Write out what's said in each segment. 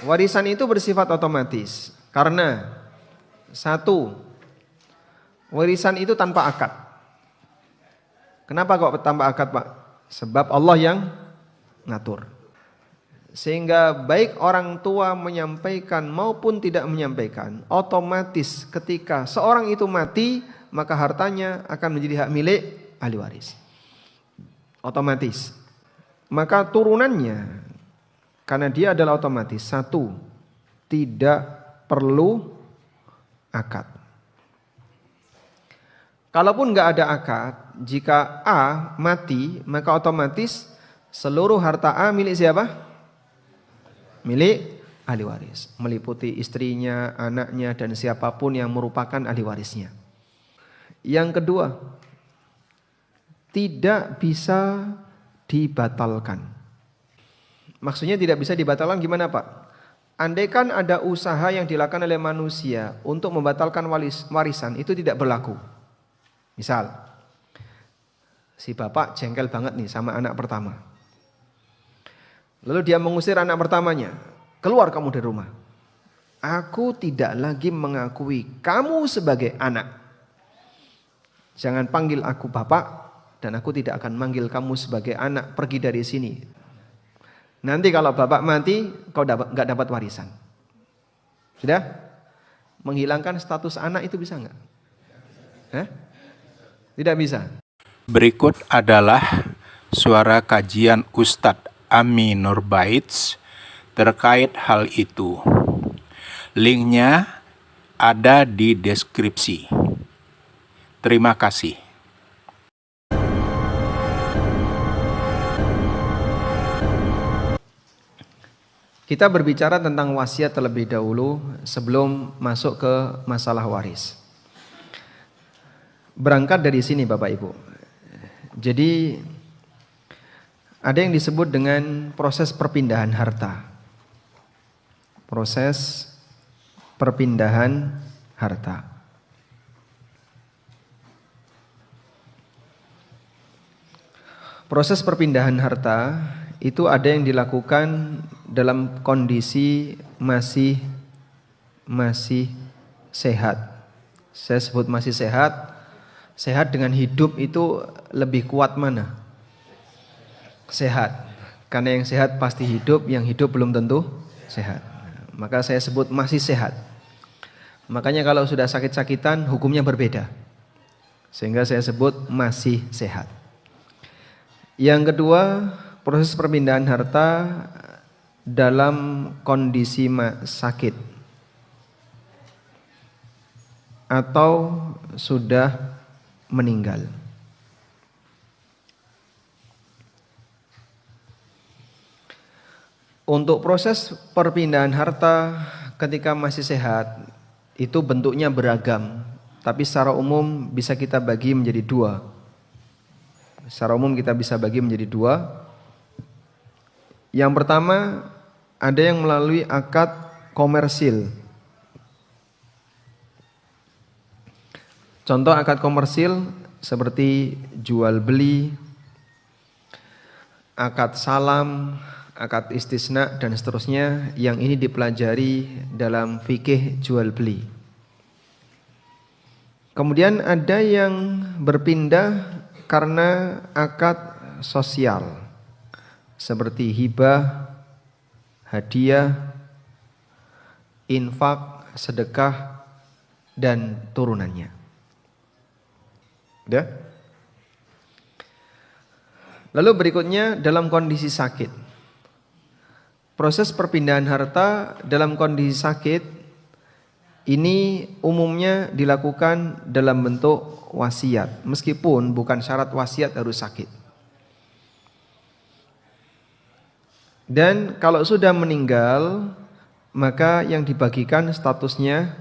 warisan itu bersifat otomatis. Karena satu, warisan itu tanpa akad. Kenapa kok tanpa akad, Pak? Sebab Allah yang ngatur. Sehingga baik orang tua menyampaikan maupun tidak menyampaikan, otomatis ketika seorang itu mati, maka hartanya akan menjadi hak milik ahli waris. Otomatis. Maka turunannya, karena dia adalah otomatis, satu, tidak perlu akad. Kalaupun nggak ada akad, jika A mati, maka otomatis seluruh harta A milik siapa? Milik ahli waris, meliputi istrinya, anaknya, dan siapapun yang merupakan ahli warisnya. Yang kedua, tidak bisa dibatalkan. Maksudnya tidak bisa dibatalkan gimana, Pak? Andaikan ada usaha yang dilakukan oleh manusia untuk membatalkan warisan, itu tidak berlaku. Misal, si bapak jengkel banget nih sama anak pertama. Lalu dia mengusir anak pertamanya, keluar kamu dari rumah. Aku tidak lagi mengakui kamu sebagai anak. Jangan panggil aku bapak, dan aku tidak akan manggil kamu sebagai anak, pergi dari sini. Nanti kalau bapak mati, kau nggak dapat warisan. Sudah? Menghilangkan status anak itu bisa nggak? Tidak bisa. Berikut adalah suara kajian Ustadz Ami Nurbaits terkait hal itu. Linknya ada di deskripsi. Terima kasih. Kita berbicara tentang wasiat terlebih dahulu sebelum masuk ke masalah waris. Berangkat dari sini Bapak Ibu. Jadi ada yang disebut dengan proses perpindahan harta. Proses perpindahan harta. Proses perpindahan harta itu ada yang dilakukan dalam kondisi masih sehat. Saya sebut masih sehat. Sehat dengan hidup itu lebih kuat mana? Sehat. Karena yang sehat pasti hidup, yang hidup belum tentu sehat. Maka saya sebut masih sehat. Makanya kalau sudah sakit-sakitan hukumnya berbeda. Sehingga saya sebut masih sehat. Yang kedua, proses perpindahan harta dalam kondisi sakit atau sudah meninggal. Untuk proses perpindahan harta ketika masih sehat itu bentuknya beragam, tapi secara umum bisa kita bagi menjadi dua. Secara umum kita bisa bagi menjadi dua. Yang pertama, ada yang melalui akad komersil. Contoh akad komersil seperti jual beli, akad salam, akad istisna dan seterusnya, yang ini dipelajari dalam fikih jual beli. Kemudian ada yang berpindah karena akad sosial seperti hibah, hadiah, infak, sedekah dan turunannya. Udah? Lalu berikutnya dalam kondisi sakit. Proses perpindahan harta dalam kondisi sakit ini umumnya dilakukan dalam bentuk wasiat, meskipun bukan syarat wasiat harus sakit. Dan kalau sudah meninggal, maka yang dibagikan statusnya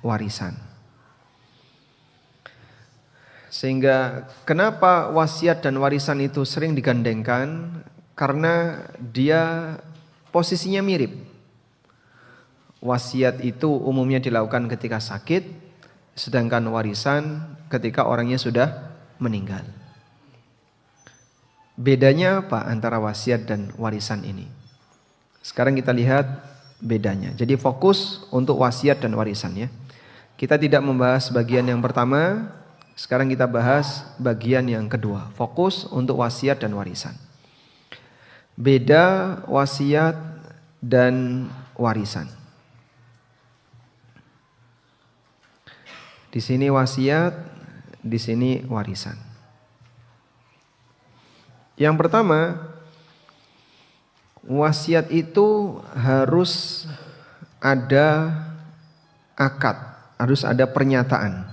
warisan. Sehingga kenapa wasiat dan warisan itu sering digandengkan? Karena dia posisinya mirip. Wasiat itu umumnya dilakukan ketika sakit, sedangkan warisan ketika orangnya sudah meninggal. Bedanya apa antara wasiat dan warisan ini? Sekarang kita lihat bedanya. Jadi fokus untuk wasiat dan warisan ya. Kita tidak membahas bagian yang pertama, sekarang kita bahas bagian yang kedua. Fokus untuk wasiat dan warisan. Beda wasiat dan warisan. Di sini wasiat, di sini warisan. Yang pertama, wasiat itu harus ada akad, harus ada pernyataan.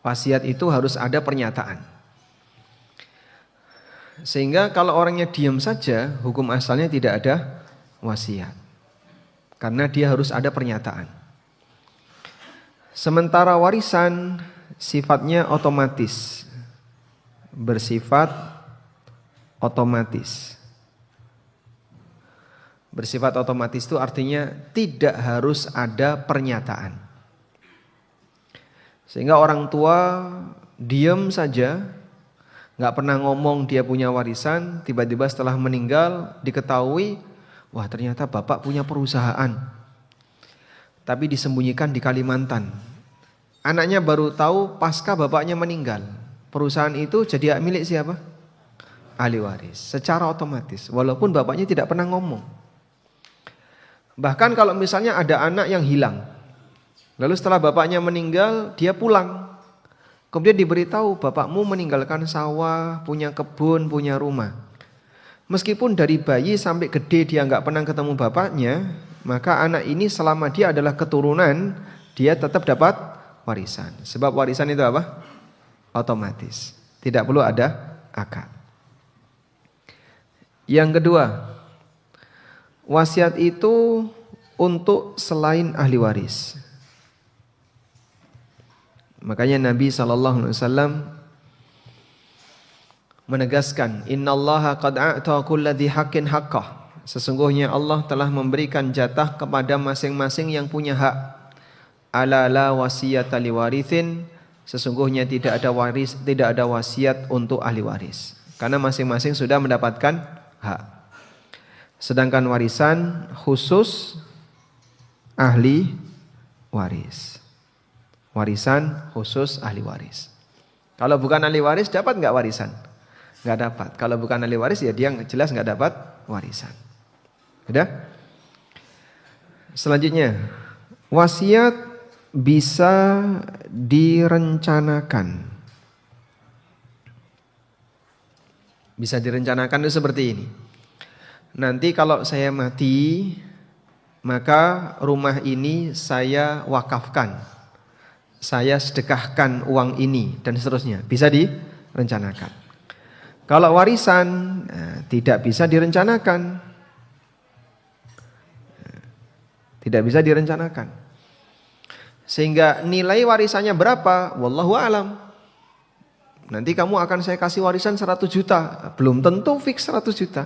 Wasiat itu harus ada pernyataan. Sehingga kalau orangnya diam saja, hukum asalnya tidak ada wasiat. Karena dia harus ada pernyataan. Sementara warisan sifatnya otomatis. Bersifat otomatis. Bersifat otomatis itu artinya tidak harus ada pernyataan. Sehingga orang tua diam saja, gak pernah ngomong dia punya warisan, tiba-tiba setelah meninggal diketahui, wah ternyata bapak punya perusahaan. Tapi disembunyikan di Kalimantan. Anaknya baru tahu pasca bapaknya meninggal. Perusahaan itu jadi hak milik siapa? Ahli waris. Secara otomatis. Walaupun bapaknya tidak pernah ngomong. Bahkan kalau misalnya ada anak yang hilang. Lalu setelah bapaknya meninggal, dia pulang. Kemudian diberitahu, bapakmu meninggalkan sawah, punya kebun, punya rumah. Meskipun dari bayi sampai gede dia nggak pernah ketemu bapaknya, maka anak ini selama dia adalah keturunan, dia tetap dapat warisan. Sebab warisan itu apa? Otomatis. Tidak perlu ada akad. Yang kedua, wasiat itu untuk selain ahli waris. Makanya Nabi SAW menegaskan, Innallaha qad a'ta kulla dhi haqqin haqqah. Sesungguhnya Allah telah memberikan jatah kepada masing-masing yang punya hak. Ala la wasiyata liwarithin. Sesungguhnya tidak ada wasiat untuk ahli waris. Karena masing-masing sudah mendapatkan hak. Sedangkan warisan khusus ahli waris. Warisan khusus ahli waris. Kalau bukan ahli waris dapat nggak warisan? Nggak dapat. Kalau bukan ahli waris ya dia jelas nggak dapat warisan. Udah? Selanjutnya, wasiat bisa direncanakan. Bisa direncanakan itu seperti ini. Nanti kalau saya mati, maka rumah ini saya wakafkan. Saya sedekahkan uang ini dan seterusnya. Bisa direncanakan. Kalau warisan tidak bisa direncanakan. Tidak bisa direncanakan. Sehingga nilai warisannya berapa? Wallahu alam. Nanti kamu akan saya kasih warisan 100 juta. Belum tentu fix 100 juta.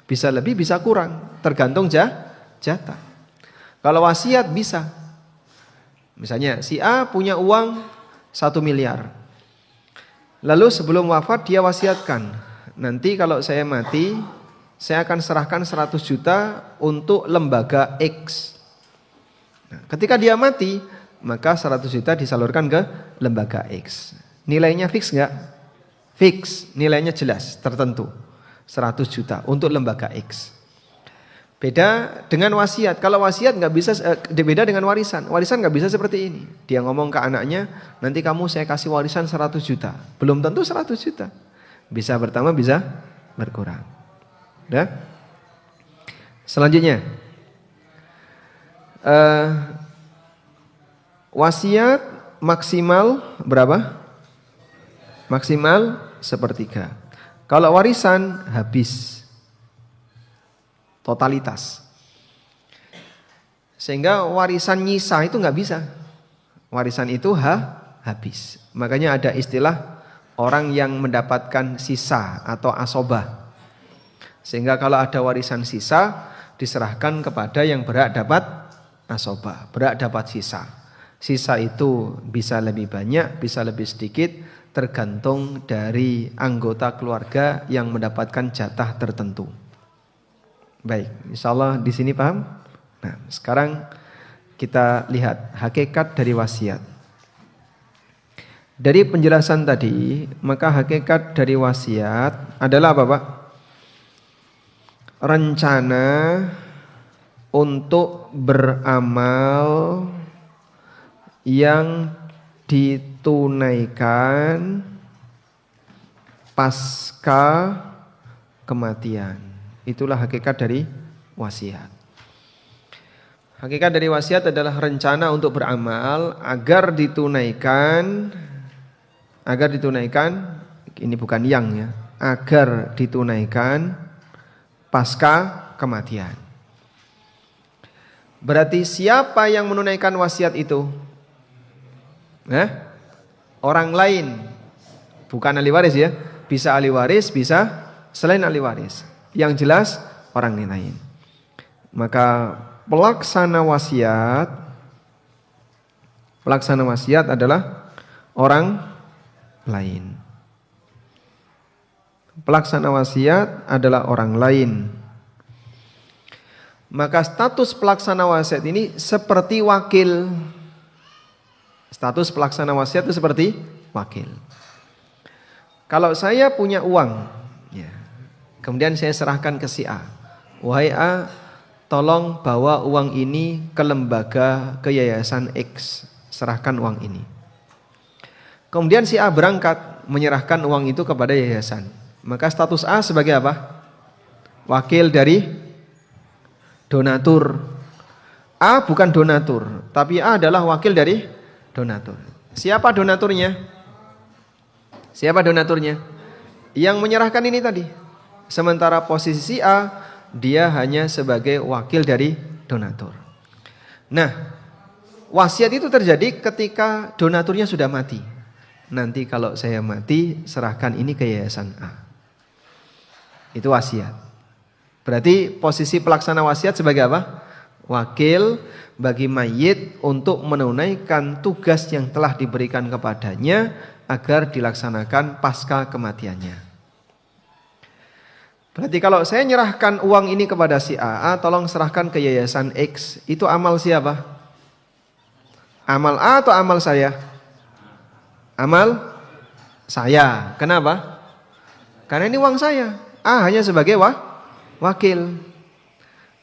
Bisa lebih, bisa kurang. Tergantung jatah. Kalau wasiat bisa. Misalnya si A punya uang 1 miliar. Lalu sebelum wafat dia wasiatkan. Nanti kalau saya mati, saya akan serahkan 100 juta untuk lembaga X. Nah, ketika dia mati, maka 100 juta disalurkan ke lembaga X. Nilainya fix enggak? Fix, nilainya jelas, tertentu. 100 juta untuk lembaga X. Beda dengan wasiat. Kalau wasiat nggak bisa, beda dengan warisan. Warisan nggak bisa seperti ini. Dia ngomong ke anaknya, nanti kamu saya kasih warisan 100 juta. Belum tentu 100 juta. Bisa bertambah, bisa berkurang. Udah? Selanjutnya, wasiat maksimal berapa? Maksimal 1/3. Kalau warisan habis. Totalitas. Sehingga warisan nyisa itu nggak bisa. Warisan itu habis. Makanya ada istilah orang yang mendapatkan sisa atau asobah. Sehingga kalau ada warisan sisa diserahkan kepada yang berhak dapat asobah, berhak dapat sisa. Sisa itu bisa lebih banyak, bisa lebih sedikit, tergantung dari anggota keluarga yang mendapatkan jatah tertentu. Baik, insya Allah di sini paham? Nah, sekarang kita lihat hakikat dari wasiat. Dari penjelasan tadi, maka hakikat dari wasiat adalah apa, Pak? Rencana untuk beramal yang ditunaikan pasca kematian. Itulah hakikat dari wasiat. Hakikat dari wasiat adalah rencana untuk beramal agar ditunaikan, ini bukan yang ya, agar ditunaikan pasca kematian. Berarti siapa yang menunaikan wasiat itu? Orang lain, bukan ahli waris ya. Bisa ahli waris, bisa selain ahli waris. Yang jelas orang lain. Maka pelaksana wasiat adalah orang lain. Pelaksana wasiat adalah orang lain. Maka status pelaksana wasiat ini seperti wakil. Status pelaksana wasiat itu seperti wakil. Kalau saya punya uang, ya, kemudian saya serahkan ke si A. Wahai A, tolong bawa uang ini ke lembaga, ke yayasan X. Serahkan uang ini. Kemudian si A berangkat menyerahkan uang itu kepada yayasan. Maka status A sebagai apa? Wakil dari donatur. A bukan donatur, tapi A adalah wakil dari donatur. Siapa donaturnya? Yang menyerahkan ini tadi. Sementara posisi A, dia hanya sebagai wakil dari donatur. Nah, wasiat itu terjadi ketika donaturnya sudah mati. Nanti kalau saya mati, serahkan ini ke yayasan A. Itu wasiat. Berarti posisi pelaksana wasiat sebagai apa? Wakil bagi mayit untuk menunaikan tugas yang telah diberikan kepadanya agar dilaksanakan pasca kematiannya. Berarti kalau saya nyerahkan uang ini kepada si A, tolong serahkan ke yayasan X, itu amal siapa? Amal A atau amal saya? Amal saya. Kenapa? Karena ini uang saya. A hanya sebagai wakil.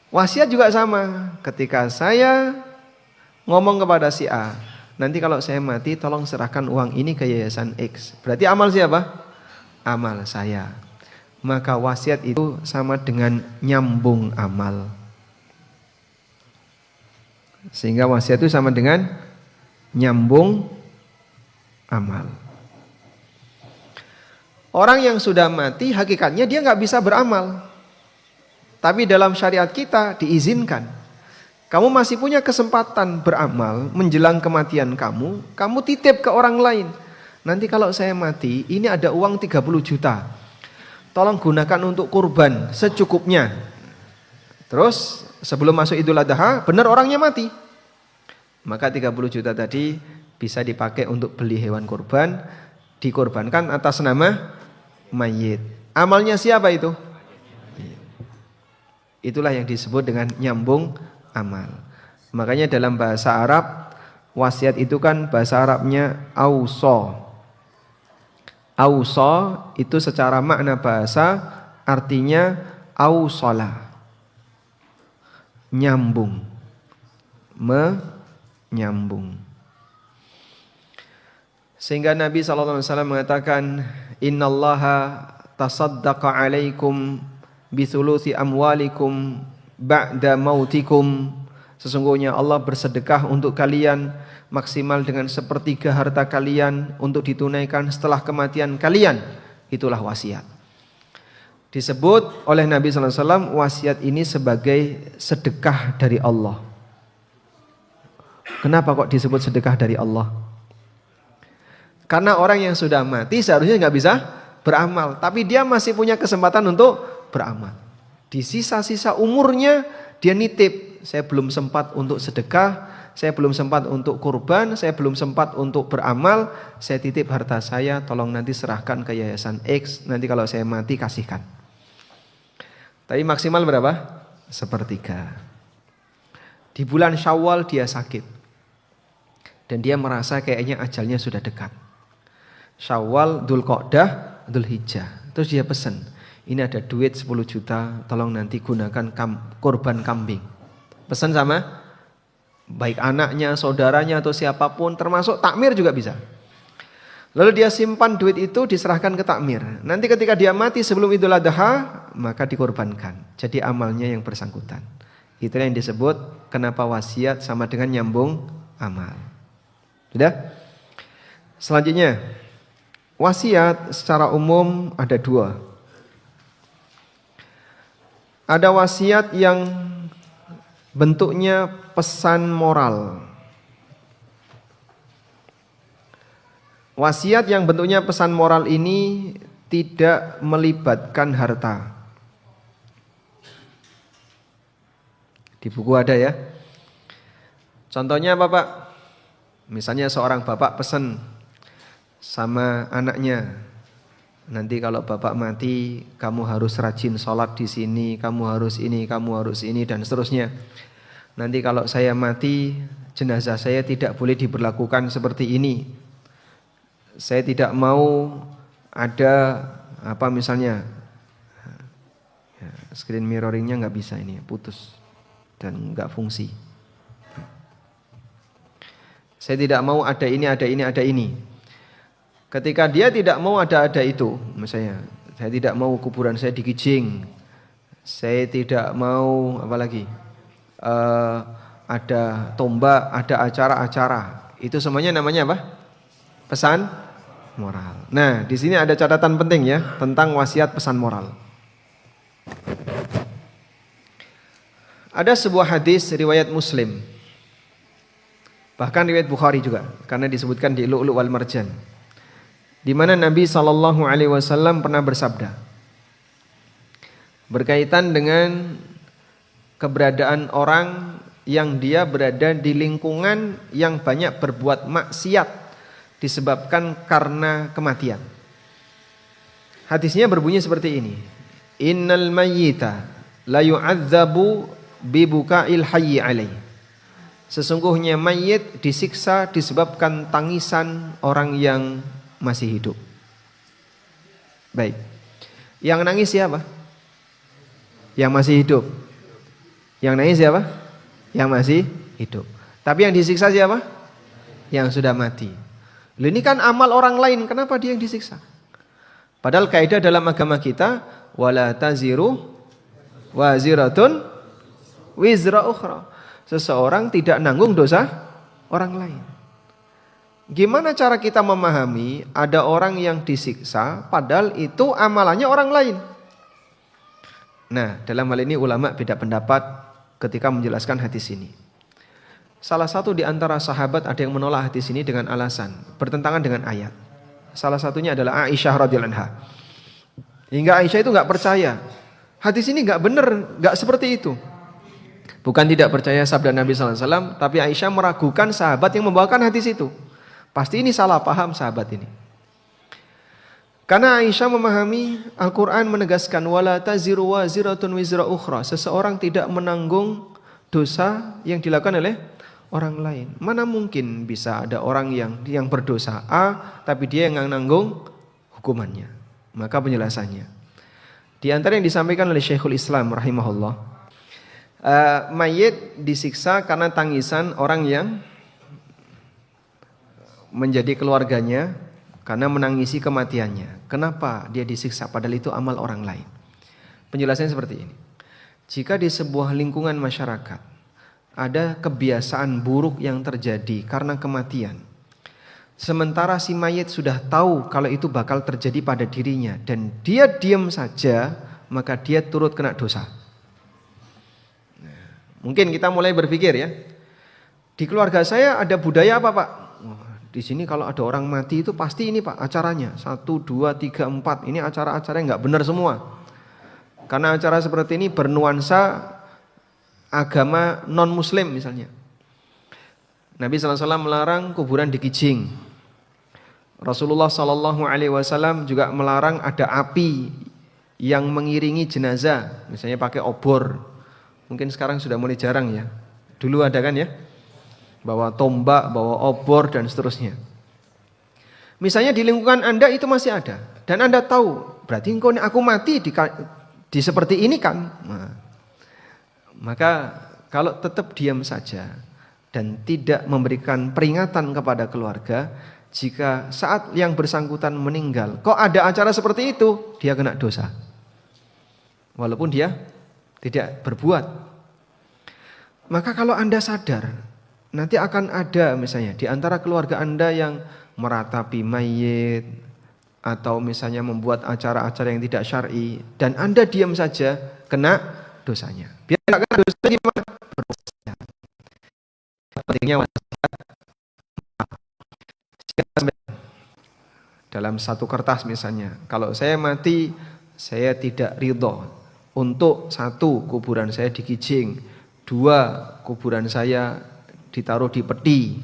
Wasiat juga sama. Ketika saya ngomong kepada si A, nanti kalau saya mati tolong serahkan uang ini ke yayasan X. Berarti amal siapa? Amal saya. Maka wasiat itu sama dengan nyambung amal. Sehingga wasiat itu sama dengan nyambung amal. Orang yang sudah mati hakikatnya dia nggak bisa beramal. Tapi dalam syariat kita diizinkan. Kamu masih punya kesempatan beramal menjelang kematian kamu titip ke orang lain. Nanti kalau saya mati, ini ada uang 30 juta. Tolong gunakan untuk kurban secukupnya. Terus sebelum masuk Idul Adha, benar orangnya mati. Maka 30 juta tadi bisa dipakai untuk beli hewan kurban, dikorbankan atas nama mayit. Amalnya siapa itu? Itulah yang disebut dengan nyambung amal. Makanya dalam bahasa Arab, wasiat itu kan bahasa Arabnya auso. Auso itu secara makna bahasa artinya ausola. Nyambung. Menyambung. Sehingga Nabi SAW mengatakan, innallaha tasaddaqa alaikum bithuluthi amwalikum ba'da mautikum. Sesungguhnya Allah bersedekah untuk kalian maksimal dengan sepertiga harta kalian untuk ditunaikan setelah kematian kalian. Itulah wasiat. Disebut oleh Nabi SAW wasiat ini sebagai sedekah dari Allah. Kenapa kok disebut sedekah dari Allah? Karena orang yang sudah mati seharusnya nggak bisa beramal, tapi dia masih punya kesempatan untuk beramal. Di sisa-sisa umurnya dia nitip, saya belum sempat untuk sedekah, saya belum sempat untuk kurban, saya belum sempat untuk beramal, saya titip harta saya, tolong nanti serahkan ke yayasan X, nanti kalau saya mati kasihkan. Tapi maksimal berapa? 1/3. Di bulan Syawal dia sakit. Dan dia merasa kayaknya ajalnya sudah dekat. Syawal, Dzulqa'dah, Dzulhijjah. Terus dia pesan, ini ada duit 10 juta, tolong nanti gunakan kurban kambing. Pesan sama baik anaknya, saudaranya atau siapapun, termasuk takmir juga bisa. Lalu dia simpan duit itu, diserahkan ke takmir. Nanti ketika dia mati sebelum Idul Adha, maka dikorbankan. Jadi amalnya yang bersangkutan. Itulah yang disebut kenapa wasiat sama dengan nyambung amal. Sudah? Selanjutnya, wasiat secara umum ada 2. Ada wasiat yang bentuknya pesan moral. Wasiat yang bentuknya pesan moral ini tidak melibatkan harta. Di buku ada ya. Contohnya apa Pak? Misalnya seorang bapak pesan sama anaknya, nanti kalau bapak mati kamu harus rajin sholat di sini, kamu harus ini, dan seterusnya. Nanti kalau saya mati, jenazah saya tidak boleh diberlakukan seperti ini. Saya tidak mau ada apa misalnya, ya, screen mirroringnya nggak bisa ini, putus dan nggak fungsi. Saya tidak mau ada ini, ada ini, ada ini. Ketika dia tidak mau ada itu, misalnya, saya tidak mau kuburan saya digijing, saya tidak mau apalagi ada tombak, ada acara-acara. Itu semuanya namanya apa? Pesan moral. Nah, di sini ada catatan penting ya tentang wasiat pesan moral. Ada sebuah hadis riwayat Muslim, bahkan riwayat Bukhari juga, karena disebutkan di Lu'lu' wal Marjan, di mana Nabi SAW pernah bersabda berkaitan dengan keberadaan orang yang dia berada di lingkungan yang banyak berbuat maksiat disebabkan karena kematian. Hadisnya berbunyi seperti ini: Innal mayyita la yu'adzabu bibuka'il hayyi alaih. Sesungguhnya mayit disiksa disebabkan tangisan orang yang masih hidup. Baik. Yang nangis siapa? Yang masih hidup. Yang nangis siapa? Yang masih hidup. Tapi yang disiksa siapa? Yang sudah mati. Loh, ini kan amal orang lain, kenapa dia yang disiksa? Padahal kaidah dalam agama kita, wala taziru waziratun wizra ukhra. Seseorang tidak nanggung dosa orang lain. Gimana cara kita memahami ada orang yang disiksa padahal itu amalannya orang lain? Nah, dalam hal ini ulama beda pendapat ketika menjelaskan hadis ini. Salah satu di antara sahabat ada yang menolak hadis ini dengan alasan bertentangan dengan ayat. Salah satunya adalah Aisyah radhiyallahu anha. Hingga Aisyah itu nggak percaya. Hadis ini nggak benar, nggak seperti itu. Bukan tidak percaya sabda Nabi SAW, tapi Aisyah meragukan sahabat yang membawakan hadis itu. Pasti ini salah paham sahabat ini. Karena Aisyah memahami Al-Quran menegaskan wala taziru waziratun wizra ukhra. Seseorang tidak menanggung dosa yang dilakukan oleh orang lain. Mana mungkin bisa ada orang yang berdosa A, tapi dia yang nanggung hukumannya. Maka penjelasannya, di antara yang disampaikan oleh Syekhul Islam rahimahullah, mayit disiksa karena tangisan orang yang menjadi keluarganya karena menangisi kematiannya. Kenapa dia disiksa padahal itu amal orang lain? Penjelasannya seperti ini. Jika di sebuah lingkungan masyarakat ada kebiasaan buruk yang terjadi karena kematian, sementara si mayit sudah tahu kalau itu bakal terjadi pada dirinya dan dia diam saja, maka dia turut kena dosa. Mungkin kita mulai berpikir ya, di keluarga saya ada budaya apa Pak? Di sini kalau ada orang mati itu pasti ini Pak acaranya 1, 2, 3, 4. Ini acara-acara yang nggak benar semua. Karena acara seperti ini bernuansa agama non muslim misalnya. Nabi SAW melarang kuburan dikijing. Rasulullah SAW juga melarang ada api yang mengiringi jenazah, misalnya pakai obor. Mungkin sekarang sudah mulai jarang ya. Dulu ada kan ya, bawa tombak, bawa obor dan seterusnya. Misalnya di lingkungan Anda itu masih ada, dan Anda tahu, berarti aku mati di seperti ini kan. Nah, maka kalau tetap diam saja dan tidak memberikan peringatan kepada keluarga, jika saat yang bersangkutan meninggal, kok ada acara seperti itu, dia kena dosa. Walaupun dia tidak berbuat. Maka kalau Anda sadar, nanti akan ada misalnya di antara keluarga Anda yang meratapi mayit, atau misalnya membuat acara-acara yang tidak syar'i, dan Anda diam saja, kena dosanya. Biar tidak kena dosa gimana? Berwasiat. Pentingnya wasiat. Dalam satu kertas misalnya, kalau saya mati, saya tidak ridho untuk 1, kuburan saya dikijing, 2, kuburan saya ditaruh di peti,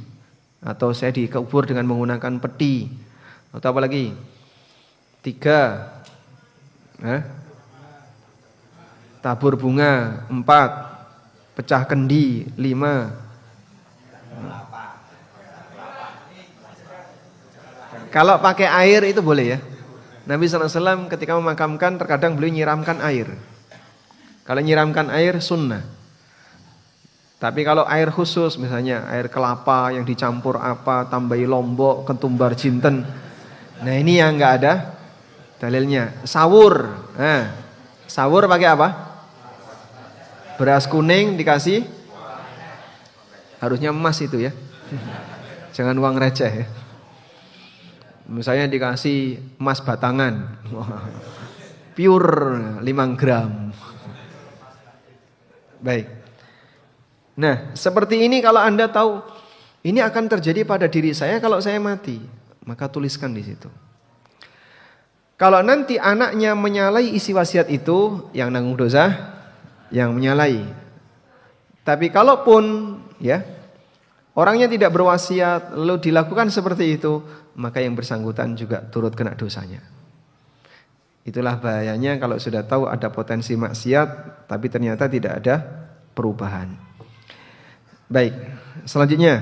atau saya dikubur dengan menggunakan peti, atau apa lagi? 3, tabur bunga. 4, pecah kendi. 5, kalau pakai air itu boleh ya. Nabi SAW ketika memakamkan terkadang beliau nyiramkan air. Kalau nyiramkan air sunnah. Tapi kalau air khusus, misalnya air kelapa yang dicampur apa, tambahi lombok, ketumbar jinten, nah ini yang nggak ada dalilnya. Sawur, sawur pakai apa? Beras kuning dikasih, harusnya emas itu ya, jangan uang receh ya. Misalnya dikasih emas batangan, pure 5 gram. Baik. Nah, seperti ini kalau Anda tahu ini akan terjadi pada diri saya kalau saya mati, maka tuliskan di situ. Kalau nanti anaknya menyalahi isi wasiat itu, yang nanggung dosa yang menyalahi. Tapi kalaupun ya orangnya tidak berwasiat lalu dilakukan seperti itu, maka yang bersangkutan juga turut kena dosanya. Itulah bahayanya kalau sudah tahu ada potensi maksiat tapi ternyata tidak ada perubahan. Baik, selanjutnya.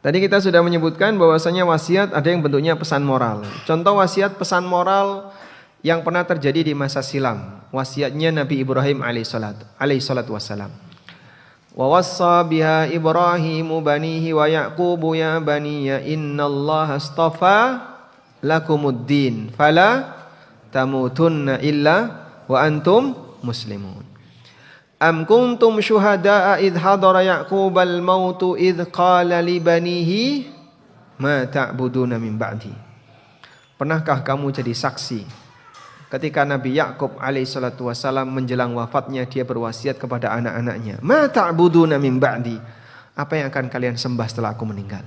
Tadi kita sudah menyebutkan bahwasanya wasiat ada yang bentuknya pesan moral. Contoh wasiat pesan moral yang pernah terjadi di masa silam. Wasiatnya Nabi Ibrahim alaihissalatu wassalam. Wa wassa biha Ibrahimu banihi wa Yaqubu ya baniya innallaha astafa lakumuddin fala tamutunna illa wa antum muslimun. Am kuntum syuhada'a idh hadara Ya'qubal mautu idh qala li banihi ma ta'buduna min ba'di. Pernahkah kamu jadi saksi ketika Nabi Ya'qub alaihissalatu wassalam menjelang wafatnya dia berwasiat kepada anak-anaknya, ma ta'buduna min ba'di, apa yang akan kalian sembah setelah aku meninggal.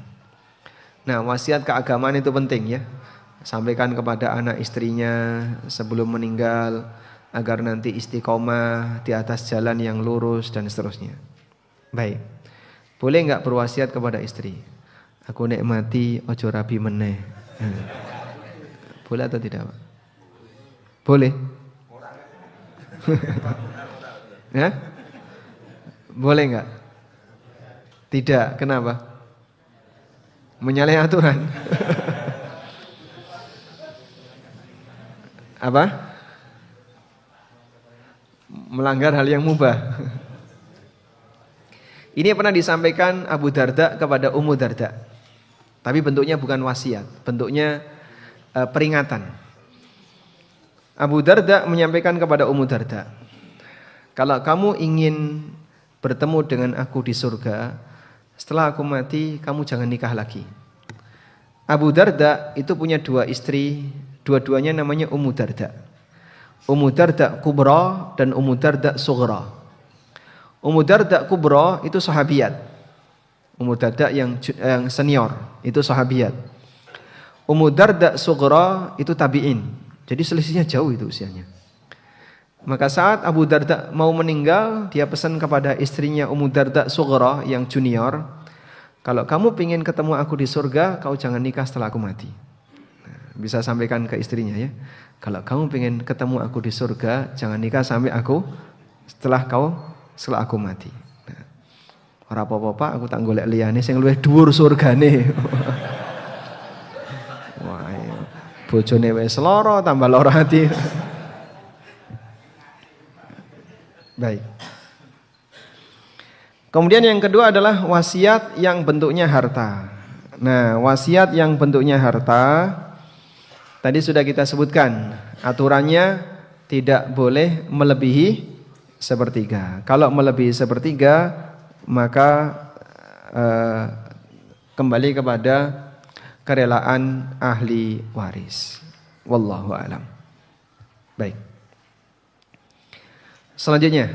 Nah, wasiat keagamaan itu penting ya. Sampaikan kepada anak istrinya sebelum meninggal, agar nanti istiqomah di atas jalan yang lurus dan seterusnya. Baik. Boleh enggak berwasiat kepada istri? Aku nek mati ojo rabi meneh. Boleh atau tidak, Pak? Boleh. Ya? Boleh enggak? Tidak. Kenapa? Menyalahi aturan. Apa? Melanggar hal yang mubah. Ini pernah disampaikan Abu Darda kepada Ummu Darda. Tapi bentuknya bukan wasiat, bentuknya peringatan. Abu Darda menyampaikan kepada Ummu Darda, kalau kamu ingin bertemu dengan aku di surga, setelah aku mati kamu jangan nikah lagi. Abu Darda itu punya 2 istri, dua-duanya namanya Ummu Darda. Ummu Darda Kubra dan Ummu Darda Sughra. Ummu Darda Kubra itu sahabiat. Ummu Darda yang senior itu sahabiat. Ummu Darda Sughra itu tabi'in. Jadi selisihnya jauh itu usianya. Maka saat Abu Darda mau meninggal, dia pesan kepada istrinya Ummu Darda Sughra yang junior, kalau kamu ingin ketemu aku di surga, kau jangan nikah setelah aku mati. Nah, bisa sampaikan ke istrinya ya. Kalau kamu ingin ketemu aku di surga, jangan nikah sampai setelah aku mati. Nah, ora apa-apa, aku tak golek liyane sing luwih dhuwur surgane. Wah, bojone wis lara tambah lara hati. Baik. Kemudian yang kedua adalah wasiat yang bentuknya harta. Nah, wasiat yang bentuknya harta tadi sudah kita sebutkan, aturannya tidak boleh melebihi sepertiga. Kalau melebihi sepertiga, maka kembali kepada kerelaan ahli waris. Wallahu a'lam. Baik. Selanjutnya,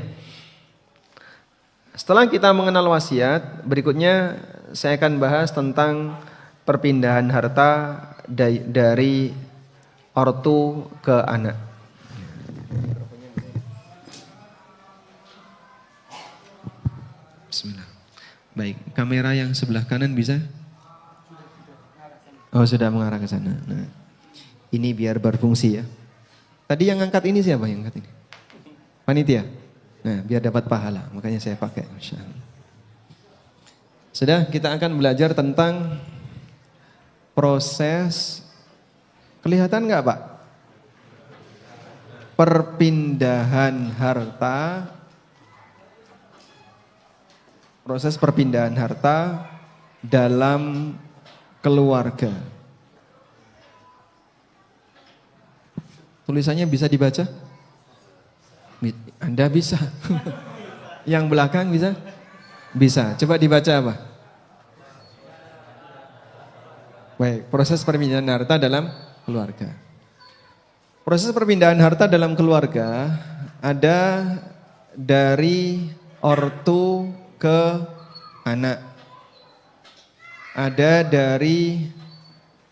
setelah kita mengenal wasiat, berikutnya saya akan bahas tentang perpindahan harta dari ortu ke anak. Bismillah. Baik, kamera yang sebelah kanan bisa? Oh, sudah mengarah ke sana. Nah, ini biar berfungsi ya. Tadi yang angkat ini siapa yang angkat ini? Panitia. Nah, biar dapat pahala, makanya saya pakai. Insyaallah. Sudah, kita akan belajar tentang proses, kelihatan nggak Pak? Perpindahan harta, proses perpindahan harta dalam keluarga. Tulisannya bisa dibaca? Anda bisa. Yang belakang bisa? Bisa. Coba dibaca apa? Baik, proses perpindahan harta dalam keluarga. Proses perpindahan harta dalam keluarga ada dari ortu ke anak. Ada dari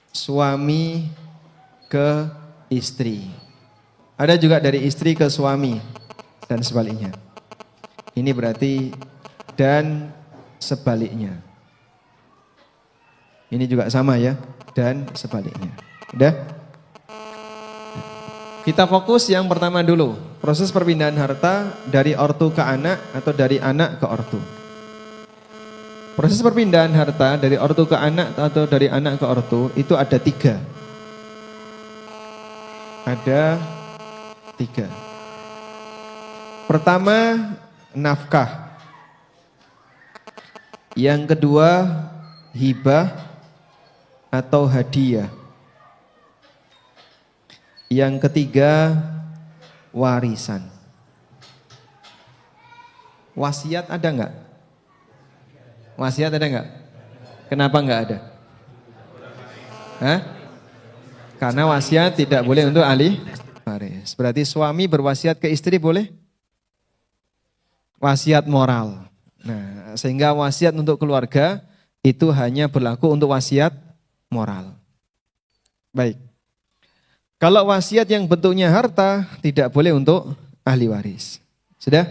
suami ke istri. Ada juga dari istri ke suami dan sebaliknya. Ini berarti dan sebaliknya. Ini juga sama ya, dan sebaliknya. Udah? Kita fokus yang pertama dulu. Proses perpindahan harta dari ortu ke anak atau dari anak ke ortu. Proses perpindahan harta dari ortu ke anak atau dari anak ke ortu itu ada 3. Ada 3. Pertama, nafkah. Yang kedua, hibah atau hadiah. Yang ketiga, warisan. Wasiat ada enggak? Wasiat ada enggak? Kenapa enggak ada? Hah? Karena wasiat tidak boleh untuk ahli waris. Berarti suami berwasiat ke istri boleh? Wasiat moral. Nah, sehingga wasiat untuk keluarga itu hanya berlaku untuk wasiat moral. Baik. Kalau wasiat yang bentuknya harta tidak boleh untuk ahli waris. Sudah?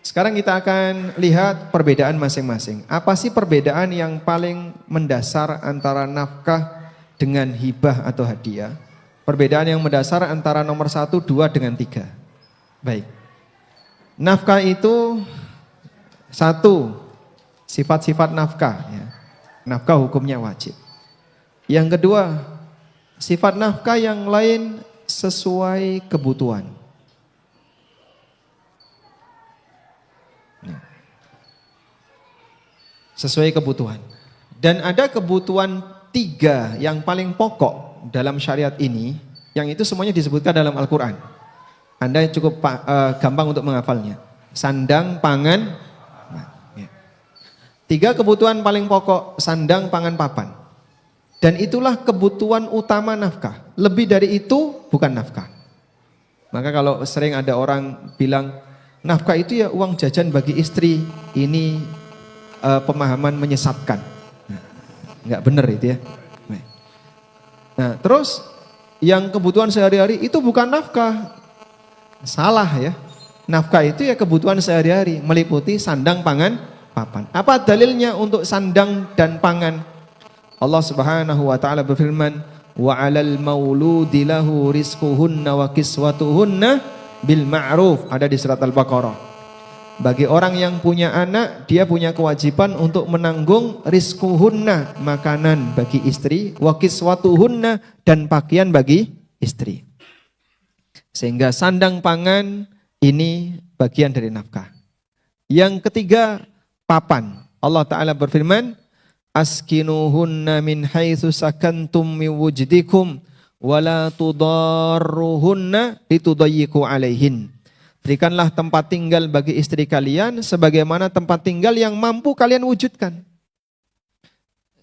Sekarang kita akan lihat perbedaan masing-masing. Apa sih perbedaan yang paling mendasar antara nafkah dengan hibah atau hadiah? Perbedaan yang mendasar antara nomor 1, 2 dengan 3. Baik. Nafkah itu 1, sifat-sifat nafkah. Ya. Nafkah hukumnya wajib. Yang kedua, sifat nafkah yang lain sesuai kebutuhan. Sesuai kebutuhan. Dan ada kebutuhan 3 yang paling pokok dalam syariat ini, yang itu semuanya disebutkan dalam Al-Quran. Anda cukup gampang untuk menghafalnya. Sandang, pangan. Nah, ya. 3 kebutuhan paling pokok, sandang, pangan, papan. Dan itulah kebutuhan utama nafkah. Lebih dari itu bukan nafkah. Maka kalau sering ada orang bilang, nafkah itu ya uang jajan bagi istri. Ini pemahaman menyesatkan. Nah, enggak benar itu ya. Nah, terus yang kebutuhan sehari-hari itu bukan nafkah. Salah ya. Nafkah itu ya kebutuhan sehari-hari, meliputi sandang, pangan, papan. Apa dalilnya untuk sandang dan pangan? Allah Subhanahu wa taala berfirman, "Wa 'alal mauludi lahu rizquhunna wa kiswatuhunna bil ma'ruf." Ada di surat Al-Baqarah. Bagi orang yang punya anak, dia punya kewajiban untuk menanggung rizquhunna, makanan bagi istri, wa kiswatuhunna, dan pakaian bagi istri. Sehingga sandang pangan ini bagian dari nafkah. Yang ketiga, papan. Allah Ta'ala berfirman, askinuhunna min haitsu sakantum min wujdikum wala tudarruhunna litudayyiqu alaihin. Berikanlah tempat tinggal bagi istri kalian sebagaimana tempat tinggal yang mampu kalian wujudkan.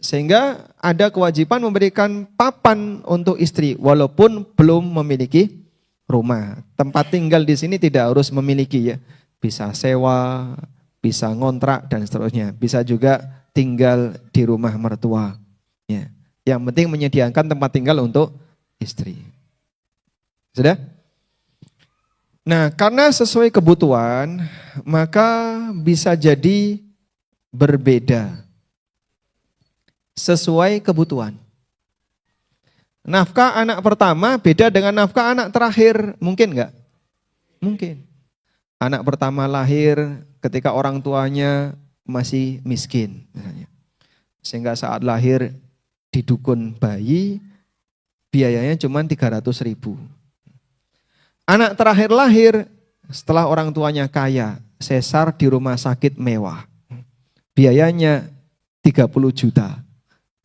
Sehingga ada kewajiban memberikan papan untuk istri walaupun belum memiliki rumah. Tempat tinggal di sini tidak harus memiliki ya. Bisa sewa, bisa ngontrak dan seterusnya. Bisa juga tinggal di rumah mertua. Ya. Yang penting menyediakan tempat tinggal untuk istri. Sudah? Nah, karena sesuai kebutuhan, maka bisa jadi berbeda. Sesuai kebutuhan. Nafkah anak pertama beda dengan nafkah anak terakhir. Mungkin enggak? Mungkin. Anak pertama lahir ketika orang tuanya masih miskin. Sehingga saat lahir di dukun bayi, biayanya cuma 300.000. Anak terakhir lahir setelah orang tuanya kaya, sesar di rumah sakit mewah. Biayanya 30 juta.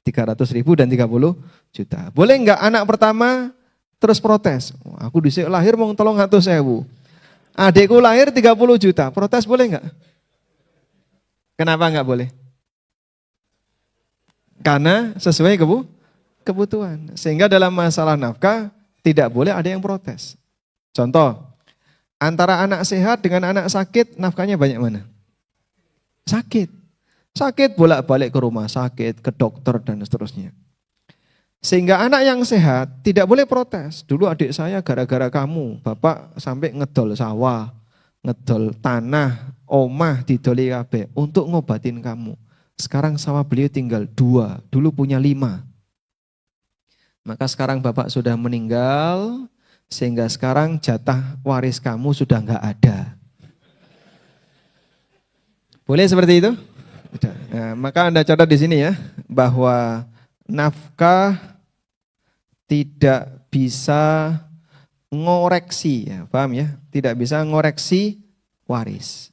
300.000 dan 30 juta. Boleh enggak anak pertama terus protes? Aku disik lahir mau 300.000. Adekku lahir 30 juta. Protes boleh enggak? Kenapa enggak boleh? Karena sesuai kebutuhan. Sehingga dalam masalah nafkah tidak boleh ada yang protes. Contoh, antara anak sehat dengan anak sakit nafkahnya banyak mana? Sakit. Sakit bolak-balik ke rumah sakit, ke dokter dan seterusnya. Sehingga anak yang sehat tidak boleh protes. Dulu adik saya gara-gara kamu, bapak sampai ngedol sawah, ngedol tanah, omah didoli kabeh untuk ngobatin kamu. Sekarang sawah beliau tinggal 2, dulu punya 5. Maka sekarang bapak sudah meninggal, sehingga sekarang jatah waris kamu sudah enggak ada. Boleh seperti itu? Nah, maka Anda catat di sini ya, bahwa nafkah tidak bisa ngoreksi, ya, paham ya? Tidak bisa ngoreksi waris.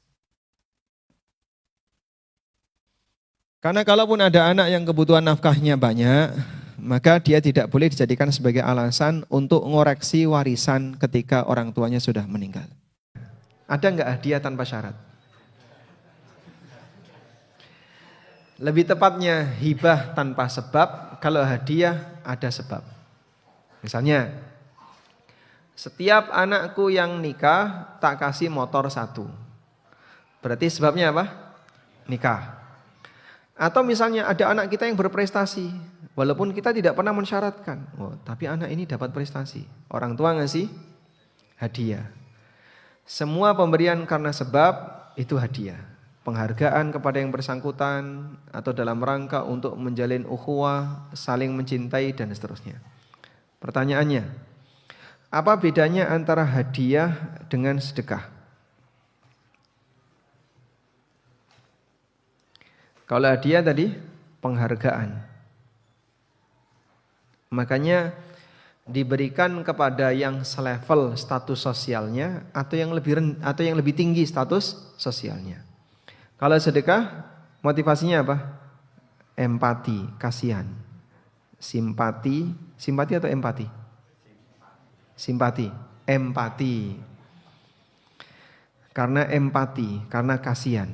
Karena kalaupun ada anak yang kebutuhan nafkahnya banyak, maka dia tidak boleh dijadikan sebagai alasan untuk ngoreksi warisan ketika orang tuanya sudah meninggal. Ada enggak hadiah tanpa syarat? Lebih tepatnya hibah tanpa sebab, kalau hadiah ada sebab. Misalnya, setiap anakku yang nikah tak kasih motor 1. Berarti sebabnya apa? Nikah. Atau misalnya ada anak kita yang berprestasi, walaupun kita tidak pernah mensyaratkan. Oh, tapi anak ini dapat prestasi. Orang tua ngasih hadiah. Semua pemberian karena sebab itu hadiah. Penghargaan kepada yang bersangkutan atau dalam rangka untuk menjalin ukhuwah, saling mencintai dan seterusnya. Pertanyaannya, apa bedanya antara hadiah dengan sedekah? Kalau hadiah tadi penghargaan. Makanya diberikan kepada yang selevel status sosialnya atau yang lebih tinggi status sosialnya. Kalau sedekah, motivasinya apa? Empati, kasihan. Simpati atau empati? Simpati, empati. Karena empati, karena kasihan.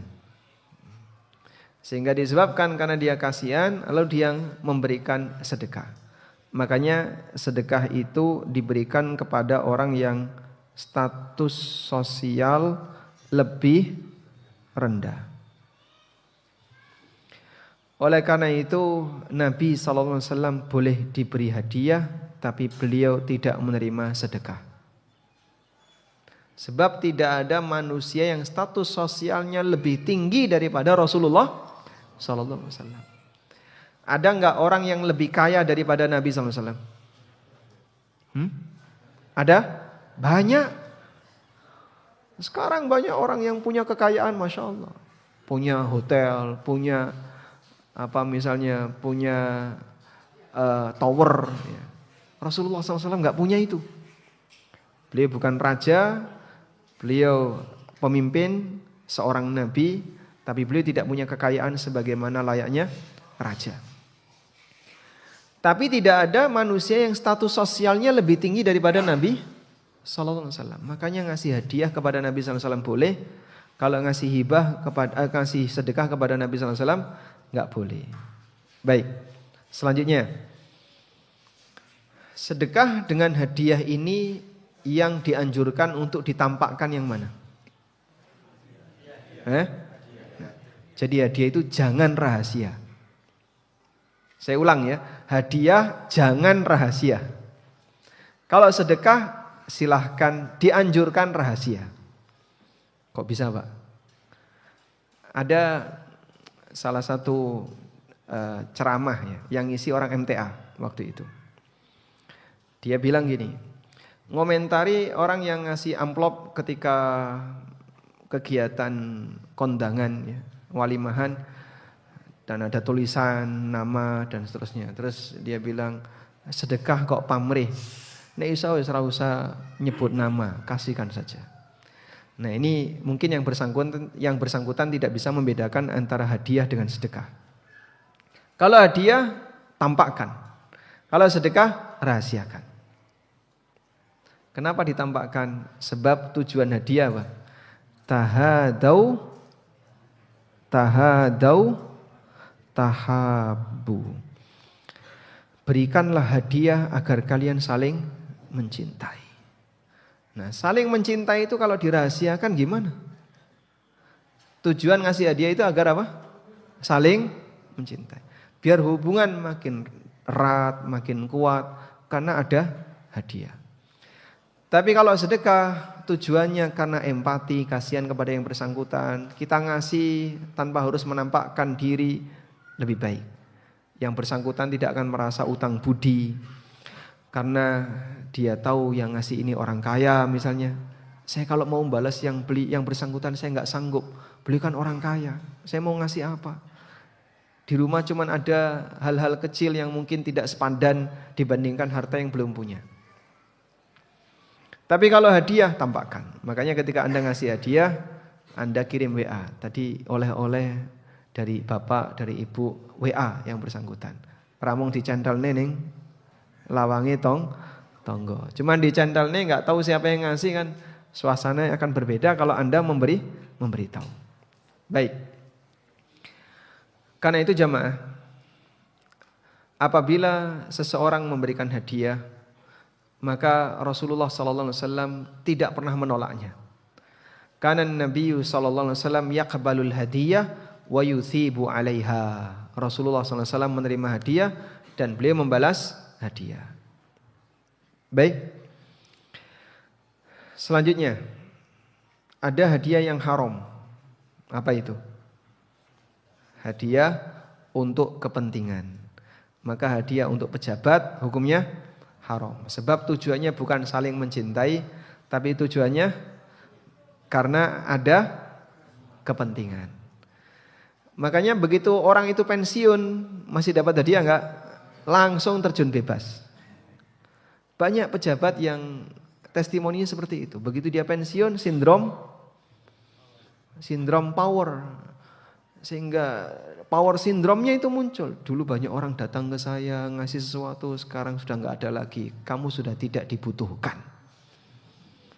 Sehingga disebabkan karena dia kasihan, lalu dia memberikan sedekah. Makanya sedekah itu diberikan kepada orang yang status sosial lebih rendah. Oleh karena itu Nabi SAW boleh diberi hadiah, tapi beliau tidak menerima sedekah. Sebab tidak ada manusia yang status sosialnya lebih tinggi daripada Rasulullah sallallahu alaihi wasallam. Ada enggak orang yang lebih kaya daripada Nabi sallallahu alaihi wasallam? Ada? Banyak. Sekarang banyak orang yang punya kekayaan, Masya Allah. Punya hotel, punya misalnya punya tower. Ya. Rasulullah SAW nggak punya itu. Beliau bukan raja, beliau pemimpin, seorang nabi, tapi beliau tidak punya kekayaan sebagaimana layaknya raja. Tapi tidak ada manusia yang status sosialnya lebih tinggi daripada Nabi sallallahu alaihi wasallam. Makanya ngasih hadiah kepada Nabi sallallahu alaihi wasallam boleh. Kalau ngasih hibah ngasih sedekah kepada Nabi sallallahu alaihi wasallam enggak boleh. Baik. Selanjutnya. Sedekah dengan hadiah ini yang dianjurkan untuk ditampakkan yang mana? Jadi hadiah itu jangan rahasia. Saya ulang ya, hadiah jangan rahasia. Kalau sedekah silahkan dianjurkan rahasia. Kok bisa Pak? Ada salah satu ceramah ya, yang isi orang MTA waktu itu. Dia bilang gini, ngomentari orang yang ngasih amplop ketika kegiatan kondangan ya, walimahan, dan ada tulisan nama dan seterusnya. Terus dia bilang, sedekah kok pamrih. Nek iso wis ora usah nyebut nama, kasihkan saja. Nah, ini mungkin yang bersangkutan tidak bisa membedakan antara hadiah dengan sedekah. Kalau hadiah tampakkan. Kalau sedekah rahasiakan. Kenapa ditampakkan? Sebab tujuan hadiah apa? Tahadau tahabu. Berikanlah hadiah agar kalian saling mencintai. Nah, saling mencintai itu kalau dirahasiakan gimana? Tujuan ngasih hadiah itu agar apa? Saling mencintai. Biar hubungan makin erat, makin kuat karena ada hadiah. Tapi kalau sedekah tujuannya karena empati, kasihan kepada yang bersangkutan, kita ngasih tanpa harus menampakkan diri, lebih baik. Yang bersangkutan tidak akan merasa utang budi karena dia tahu yang ngasih ini orang kaya misalnya. Saya kalau mau membalas yang bersangkutan saya nggak sanggup, beliau kan orang kaya, saya mau ngasih apa? Di rumah cuma ada hal-hal kecil yang mungkin tidak sepadan dibandingkan harta yang belum punya. Tapi kalau hadiah tampakkan. Makanya ketika Anda ngasih hadiah, Anda kirim WA. Tadi oleh-oleh dari bapak, dari ibu, WA yang bersangkutan. Ramung dicendal neneng, lawangi tonggo. Cuman dicendal neneng nggak tahu siapa yang ngasih kan, suasana akan berbeda kalau Anda memberitahu. Baik. Karena itu jamaah, apabila seseorang memberikan hadiah, maka Rasulullah SAW tidak pernah menolaknya. Karena Nabi SAW yaqbalul hadiyah wa yuthibu 'alaiha. Rasulullah SAW menerima hadiah dan beliau membalas hadiah. Baik. Selanjutnya ada hadiah yang haram. Apa itu? Hadiah untuk kepentingan. Maka hadiah untuk pejabat hukumnya haram. Sebab tujuannya bukan saling mencintai, tapi tujuannya karena ada kepentingan. Makanya begitu orang itu pensiun, masih dapat hadiah enggak? Langsung terjun bebas. Banyak pejabat yang testimoninya seperti itu. Begitu dia pensiun, sindrom power. Sehingga power sindromnya itu muncul. Dulu banyak orang datang ke saya ngasih sesuatu, sekarang sudah enggak ada lagi. Kamu sudah tidak dibutuhkan.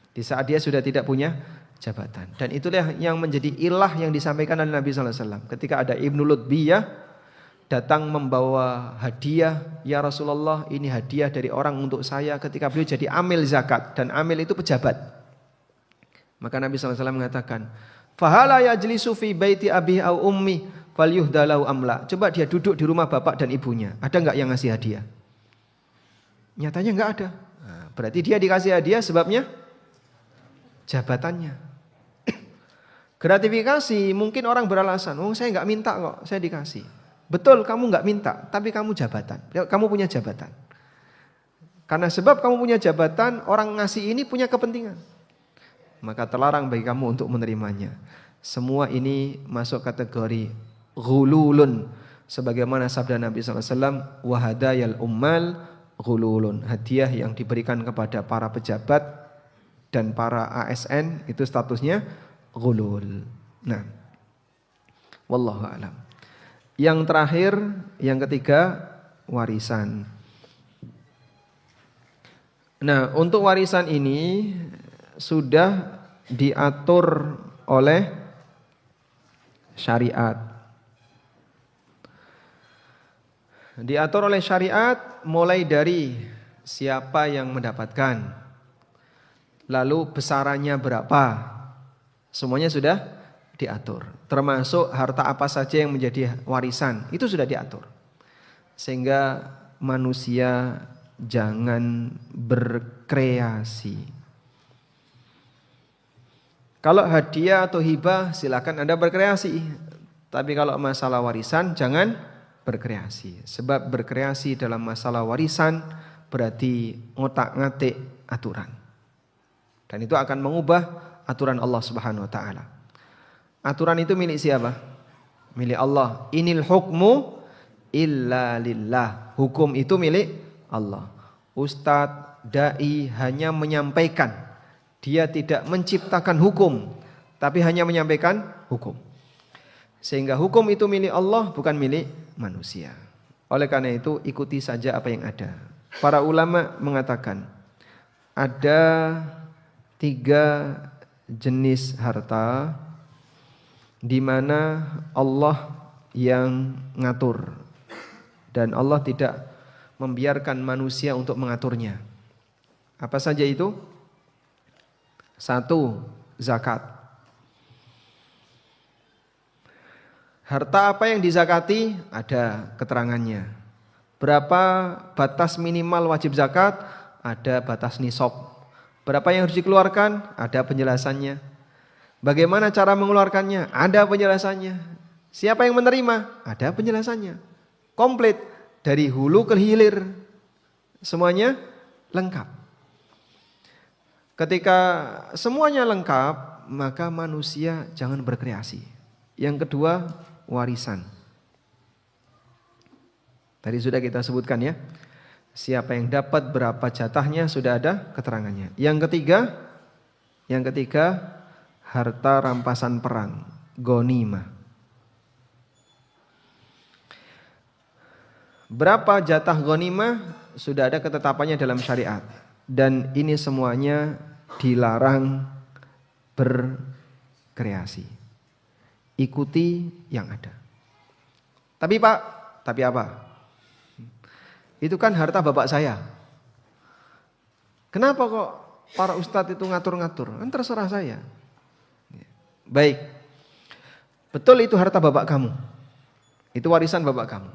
Di saat dia sudah tidak punya jabatan. Dan itulah yang menjadi ilah yang disampaikan oleh Nabi SAW. Ketika ada Ibnu Lutbiyah datang membawa hadiah, ya Rasulullah ini hadiah dari orang untuk saya ketika beliau jadi amil zakat. Dan amil itu pejabat. Maka Nabi SAW mengatakan, fahala yajlisu fi baiti abi au ummi falyuhdalau amla. Coba dia duduk di rumah bapak dan ibunya. Ada enggak yang ngasih hadiah? Nyatanya enggak ada. Nah, berarti dia dikasih hadiah sebabnya jabatannya. Gratifikasi mungkin orang beralasan, oh saya nggak minta kok, saya dikasih. Betul, kamu nggak minta, tapi kamu jabatan, kamu punya jabatan. Karena sebab kamu punya jabatan, orang ngasih ini punya kepentingan. Maka terlarang bagi kamu untuk menerimanya. Semua ini masuk kategori ghululun. Sebagaimana sabda Nabi SAW, wahadayal ummal ghululun. Hadiah yang diberikan kepada para pejabat dan para ASN itu statusnya ghulul. Nah, wallahu a'lam. Yang terakhir, yang ketiga, warisan. Nah, untuk warisan ini sudah diatur oleh syariat. Diatur oleh syariat mulai dari siapa yang mendapatkan, lalu besarannya berapa, semuanya sudah diatur. Termasuk harta apa saja yang menjadi warisan, itu sudah diatur. Sehingga manusia jangan berkreasi. Kalau hadiah atau hibah silakan Anda berkreasi. Tapi kalau masalah warisan jangan berkreasi. Sebab berkreasi dalam masalah warisan berarti ngotak-ngatik aturan. Dan itu akan mengubah aturan Allah Subhanahu wa taala. Aturan itu milik siapa? Milik Allah. Inil hukmu illa lillah. Hukum itu milik Allah. Ustadz, dai hanya menyampaikan. Dia tidak menciptakan hukum, tapi hanya menyampaikan hukum. Sehingga hukum itu milik Allah, bukan milik manusia. Oleh karena itu, ikuti saja apa yang ada. Para ulama mengatakan, ada 3 jenis harta di mana Allah yang ngatur. Dan Allah tidak membiarkan manusia untuk mengaturnya. Apa saja itu? 1. Zakat. Harta apa yang dizakati? Ada keterangannya. Berapa batas minimal wajib zakat? Ada batas nisab. Berapa yang harus dikeluarkan? Ada penjelasannya. Bagaimana cara mengeluarkannya? Ada penjelasannya. Siapa yang menerima? Ada penjelasannya. Komplit dari hulu ke hilir. Semuanya lengkap. Ketika semuanya lengkap, maka manusia jangan berkreasi. Yang kedua, warisan. Tadi sudah kita sebutkan ya. Siapa yang dapat berapa jatahnya sudah ada keterangannya. Yang ketiga, harta rampasan perang, ghanimah. Berapa jatah ghanimah sudah ada ketetapannya dalam syariat. Dan ini semuanya dilarang berkreasi. Ikuti yang ada. Tapi Pak, tapi apa? Itu kan harta bapak saya. Kenapa kok para ustadz itu ngatur-ngatur? Kan terserah saya. Baik. Betul itu harta bapak kamu. Itu warisan bapak kamu.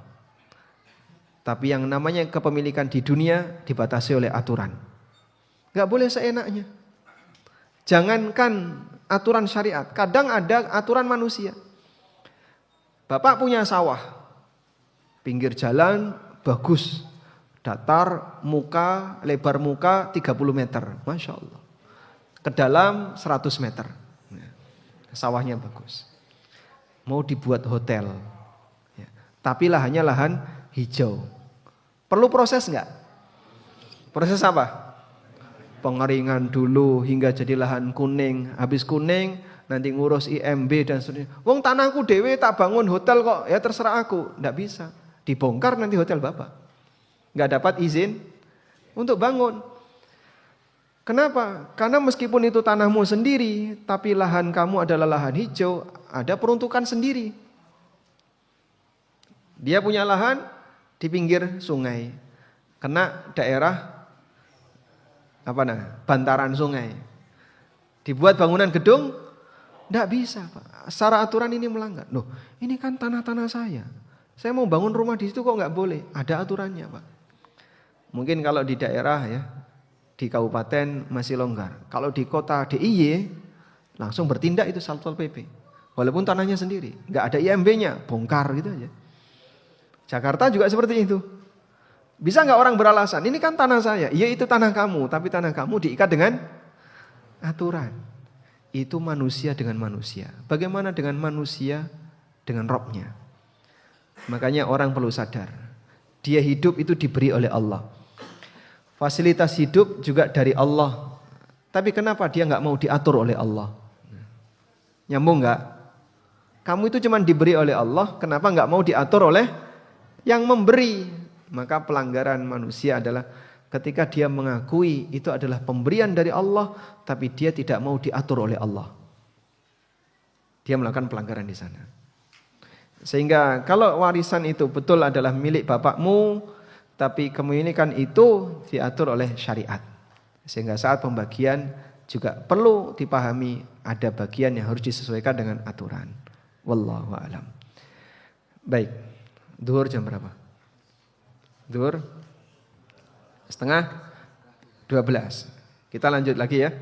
Tapi yang namanya kepemilikan di dunia dibatasi oleh aturan. Gak boleh seenaknya. Jangankan aturan syariat, kadang ada aturan manusia. Bapak punya sawah, pinggir jalan bagus, datar, muka, lebar muka 30 meter, Masya Allah. Ke dalam 100 meter, sawahnya bagus. Mau dibuat hotel, tapi lahannya lahan hijau. Perlu proses nggak? Proses apa? Pengeringan dulu hingga jadi lahan kuning. Habis kuning nanti ngurus IMB dan seterusnya. Wong tanahku dewe tak bangun hotel kok. Ya terserah aku. Nggak bisa. Dibongkar nanti hotel bapak. Nggak dapat izin untuk bangun. Kenapa? Karena meskipun itu tanahmu sendiri, tapi lahan kamu adalah lahan hijau, ada peruntukan sendiri. Dia punya lahan di pinggir sungai. Kena daerah bantaran sungai. Dibuat bangunan gedung, enggak bisa, Pak. Secara aturan ini melanggar. Loh, ini kan tanah-tanah saya. Saya mau bangun rumah di situ kok enggak boleh? Ada aturannya, Pak. Mungkin kalau di daerah ya, di kabupaten masih longgar. Kalau di kota DIY langsung bertindak itu Satpol PP. Walaupun tanahnya sendiri, nggak ada IMB-nya, bongkar gitu aja. Jakarta juga seperti itu. Bisa nggak orang beralasan, ini kan tanah saya, iya itu tanah kamu, tapi tanah kamu diikat dengan aturan. Itu manusia dengan manusia. Bagaimana dengan manusia dengan Robnya? Makanya orang perlu sadar, dia hidup itu diberi oleh Allah. Fasilitas hidup juga dari Allah. Tapi kenapa dia nggak mau diatur oleh Allah? Nyambung nggak? Kamu itu cuma diberi oleh Allah, kenapa nggak mau diatur oleh yang memberi? Maka pelanggaran manusia adalah ketika dia mengakui itu adalah pemberian dari Allah, tapi dia tidak mau diatur oleh Allah. Dia melakukan pelanggaran di sana. Sehingga kalau warisan itu betul adalah milik bapakmu, tapi kepemilikan itu diatur oleh syariat. Sehingga saat pembagian juga perlu dipahami ada bagian yang harus disesuaikan dengan aturan. Wallahu a'lam. Baik. Zuhur jam berapa? Zuhur setengah 12. Kita lanjut lagi ya.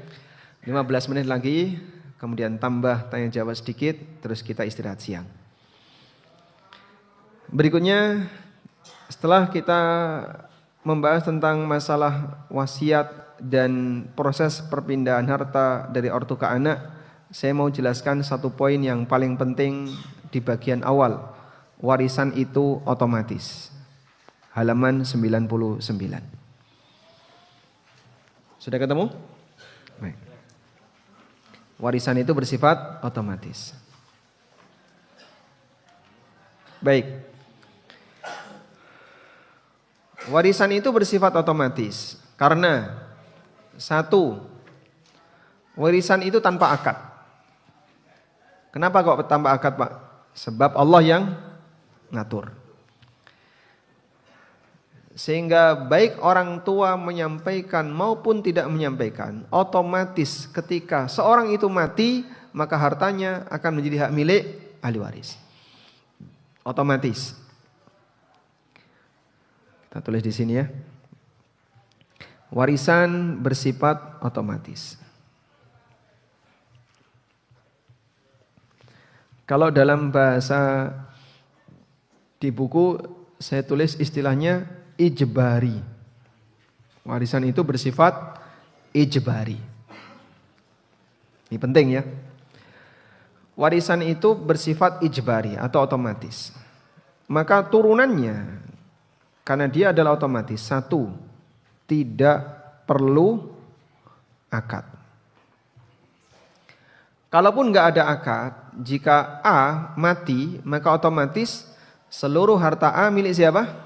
15 menit lagi, kemudian tambah tanya jawab sedikit, terus kita istirahat siang. Berikutnya, setelah kita membahas tentang masalah wasiat dan proses perpindahan harta dari ortu ke anak, saya mau jelaskan satu poin yang paling penting di bagian awal. Warisan itu otomatis. Halaman 99. Sudah ketemu? Baik. Warisan itu bersifat otomatis. Baik. Warisan itu bersifat otomatis karena satu, warisan itu tanpa akad. Kenapa kok tanpa akad, Pak? Sebab Allah yang ngatur. Sehingga baik orang tua menyampaikan maupun tidak menyampaikan, otomatis ketika seorang itu mati, maka hartanya akan menjadi hak milik ahli waris. Otomatis. Kita tulis di sini ya. Warisan bersifat otomatis. Kalau dalam bahasa di buku saya tulis istilahnya ijbari. Warisan itu bersifat ijbari. Ini penting ya. Warisan itu bersifat ijbari atau otomatis. Maka turunannya, karena dia adalah otomatis, satu, tidak perlu akad. Kalaupun nggak ada akad, jika A mati, maka otomatis seluruh harta A milik siapa?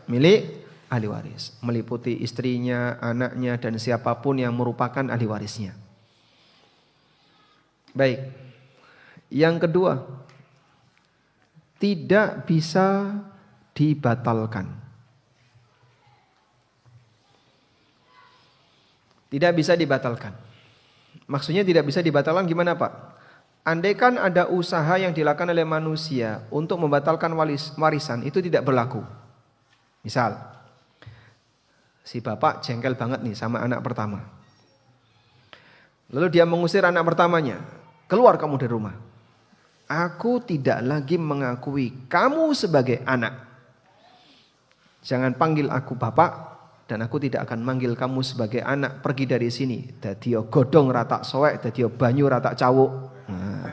Milik ahli waris, meliputi istrinya, anaknya, dan siapapun yang merupakan ahli warisnya. Baik, yang kedua, tidak bisa dibatalkan. Tidak bisa dibatalkan. Maksudnya tidak bisa dibatalkan gimana, Pak? Andaikan ada usaha yang dilakukan oleh manusia untuk membatalkan warisan, itu tidak berlaku. Misal, si bapak jengkel banget nih sama anak pertama. Lalu dia mengusir anak pertamanya, keluar kamu dari rumah. Aku tidak lagi mengakui kamu sebagai anak. Jangan panggil aku bapak, dan aku tidak akan manggil kamu sebagai anak. Pergi dari sini. Dadio godong rata soek, dadio banyu rata cawuk. Nah.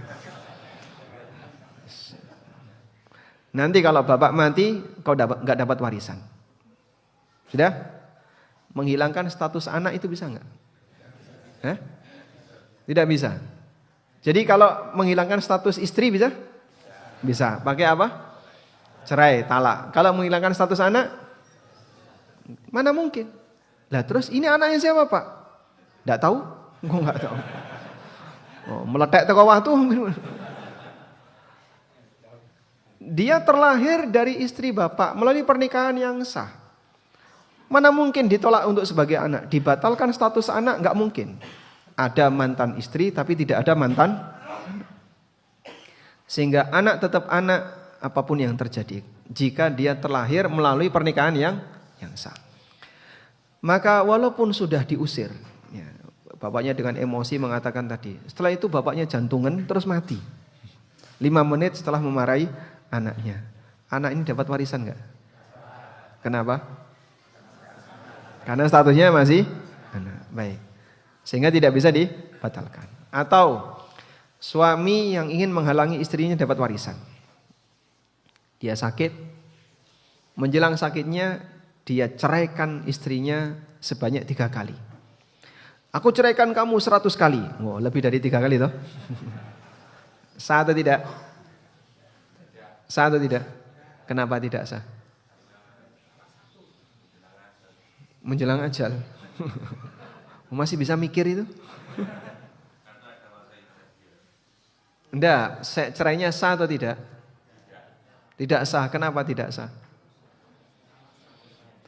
Nanti kalau bapak mati, kau nggak dapat warisan. Sudah? Menghilangkan status anak itu bisa nggak? Tidak bisa. Jadi kalau menghilangkan status istri bisa? Bisa. Pakai apa? Cerai, talak. Kalau menghilangkan status anak, mana mungkin? Lah terus ini anaknya siapa, Pak? Nggak tahu? Gue nggak tahu. Oh, meletek teko waktu. Dia terlahir dari istri bapak melalui pernikahan yang sah. Mana mungkin ditolak untuk sebagai anak? Dibatalkan status anak nggak mungkin. Ada mantan istri tapi tidak ada mantan. Sehingga anak tetap anak apapun yang terjadi. Jika dia terlahir melalui pernikahan yang sah. Maka walaupun sudah diusir, ya, bapaknya dengan emosi mengatakan tadi, setelah itu bapaknya jantungan terus mati. 5 menit setelah memarahi anaknya. Anak ini dapat warisan enggak? Kenapa? Karena statusnya masih anak. Baik. Sehingga tidak bisa dibatalkan. Atau suami yang ingin menghalangi istrinya dapat warisan. Dia sakit, menjelang sakitnya dia ceraikan istrinya sebanyak 3 kali. Aku ceraikan kamu 100 kali. Oh, lebih dari 3 kali toh. Sah atau tidak? Sah atau tidak? Kenapa tidak sah? Menjelang ajal. Masih bisa mikir itu? Enggak, cerainya sah atau tidak? Tidak sah. Kenapa tidak sah?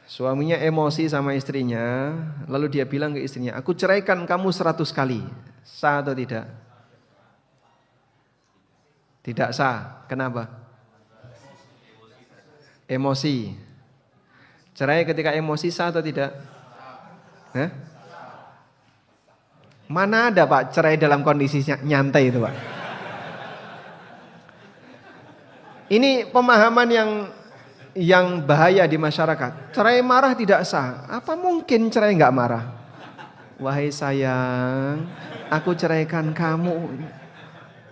Suaminya emosi sama istrinya, lalu dia bilang ke istrinya, aku ceraikan kamu 100 kali. Sah atau tidak? Tidak sah. Kenapa? Emosi. Cerai ketika emosi sah atau tidak? Hah? Mana ada Pak cerai dalam kondisi nyantai itu Pak? Ini pemahaman yang bahaya di masyarakat. Cerai marah tidak sah. Apa mungkin cerai nggak marah? Wahai sayang, aku ceraikan kamu.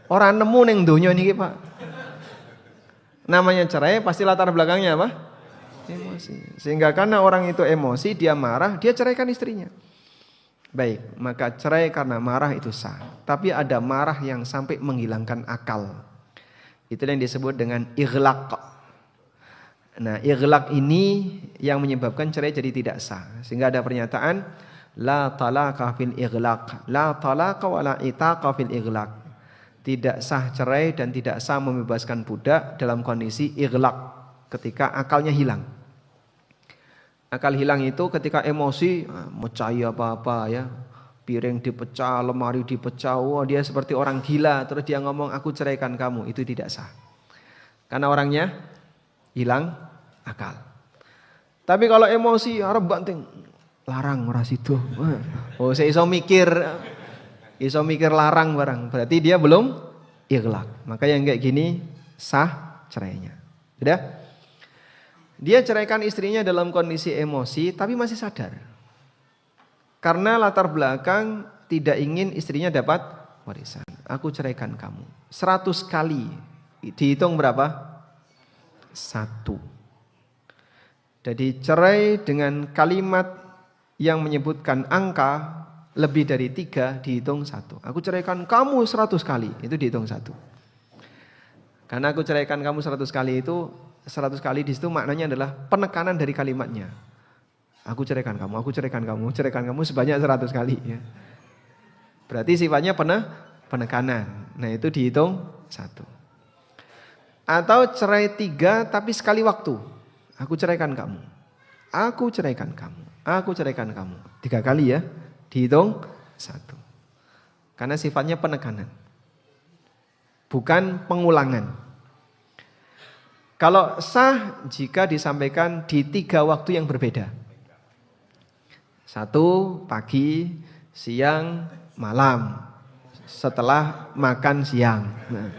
Orang nemu neng donya niki Pak. Namanya cerai pasti latar belakangnya apa? Emosi. Sehingga karena orang itu emosi, dia marah, dia ceraikan istrinya. Baik, maka cerai karena marah itu sah. Tapi ada marah yang sampai menghilangkan akal. Itu yang disebut dengan ighlaq. Nah, ighlaq ini yang menyebabkan cerai jadi tidak sah. Sehingga ada pernyataan la talaqa fil ighlaq, la talaqa wa la itaqa fil ighlaq. Tidak sah cerai dan tidak sah membebaskan budak dalam kondisi ighlaq, ketika akalnya hilang. Akal hilang itu ketika emosi, mecahi apa-apa ya, piring dipecah, lemari dipecah, wah dia seperti orang gila, terus dia ngomong aku ceraikan kamu, itu tidak sah. Karena orangnya hilang akal. Tapi kalau emosi, harap banting, larang ora sido. Oh, saya iso mikir larang barang, berarti dia belum ighlaq. Maka yang kayak gini sah cerainya. Sudah? Dia ceraikan istrinya dalam kondisi emosi tapi masih sadar. Karena latar belakang tidak ingin istrinya dapat warisan. Aku ceraikan kamu 100 kali. Dihitung berapa? 1. Jadi cerai dengan kalimat yang menyebutkan angka lebih dari 3 dihitung 1. Aku ceraikan kamu 100 kali, itu dihitung 1. Karena aku ceraikan kamu 100 kali itu, 100 kali di situ maknanya adalah penekanan dari kalimatnya. Aku ceraikan kamu, aku ceraikan kamu, ceraikan kamu sebanyak 100 kali. Ya. Berarti sifatnya penekanan. Nah itu dihitung 1. Atau cerai 3 tapi sekali waktu. Aku ceraikan kamu, aku ceraikan kamu, aku ceraikan kamu. 3 kali ya. Dihitung 1. Karena sifatnya penekanan. Bukan pengulangan. Kalau sah jika disampaikan di 3 waktu yang berbeda. 1 pagi, siang, malam. Setelah makan siang. Nah,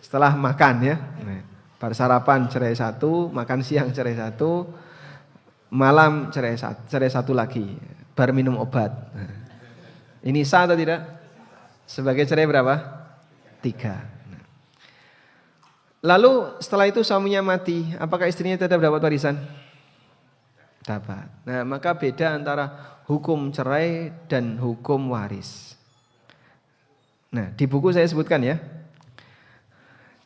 setelah makan ya. Nah, bar sarapan cerai 1, makan siang cerai 1, malam cerai 1 lagi. Bar minum obat. Nah, ini sah atau tidak? Sebagai cerai berapa? 3. Nah. Lalu setelah itu suaminya mati, apakah istrinya tetap dapat warisan? Dapat. Nah, maka beda antara hukum cerai dan hukum waris. Nah, di buku saya sebutkan ya.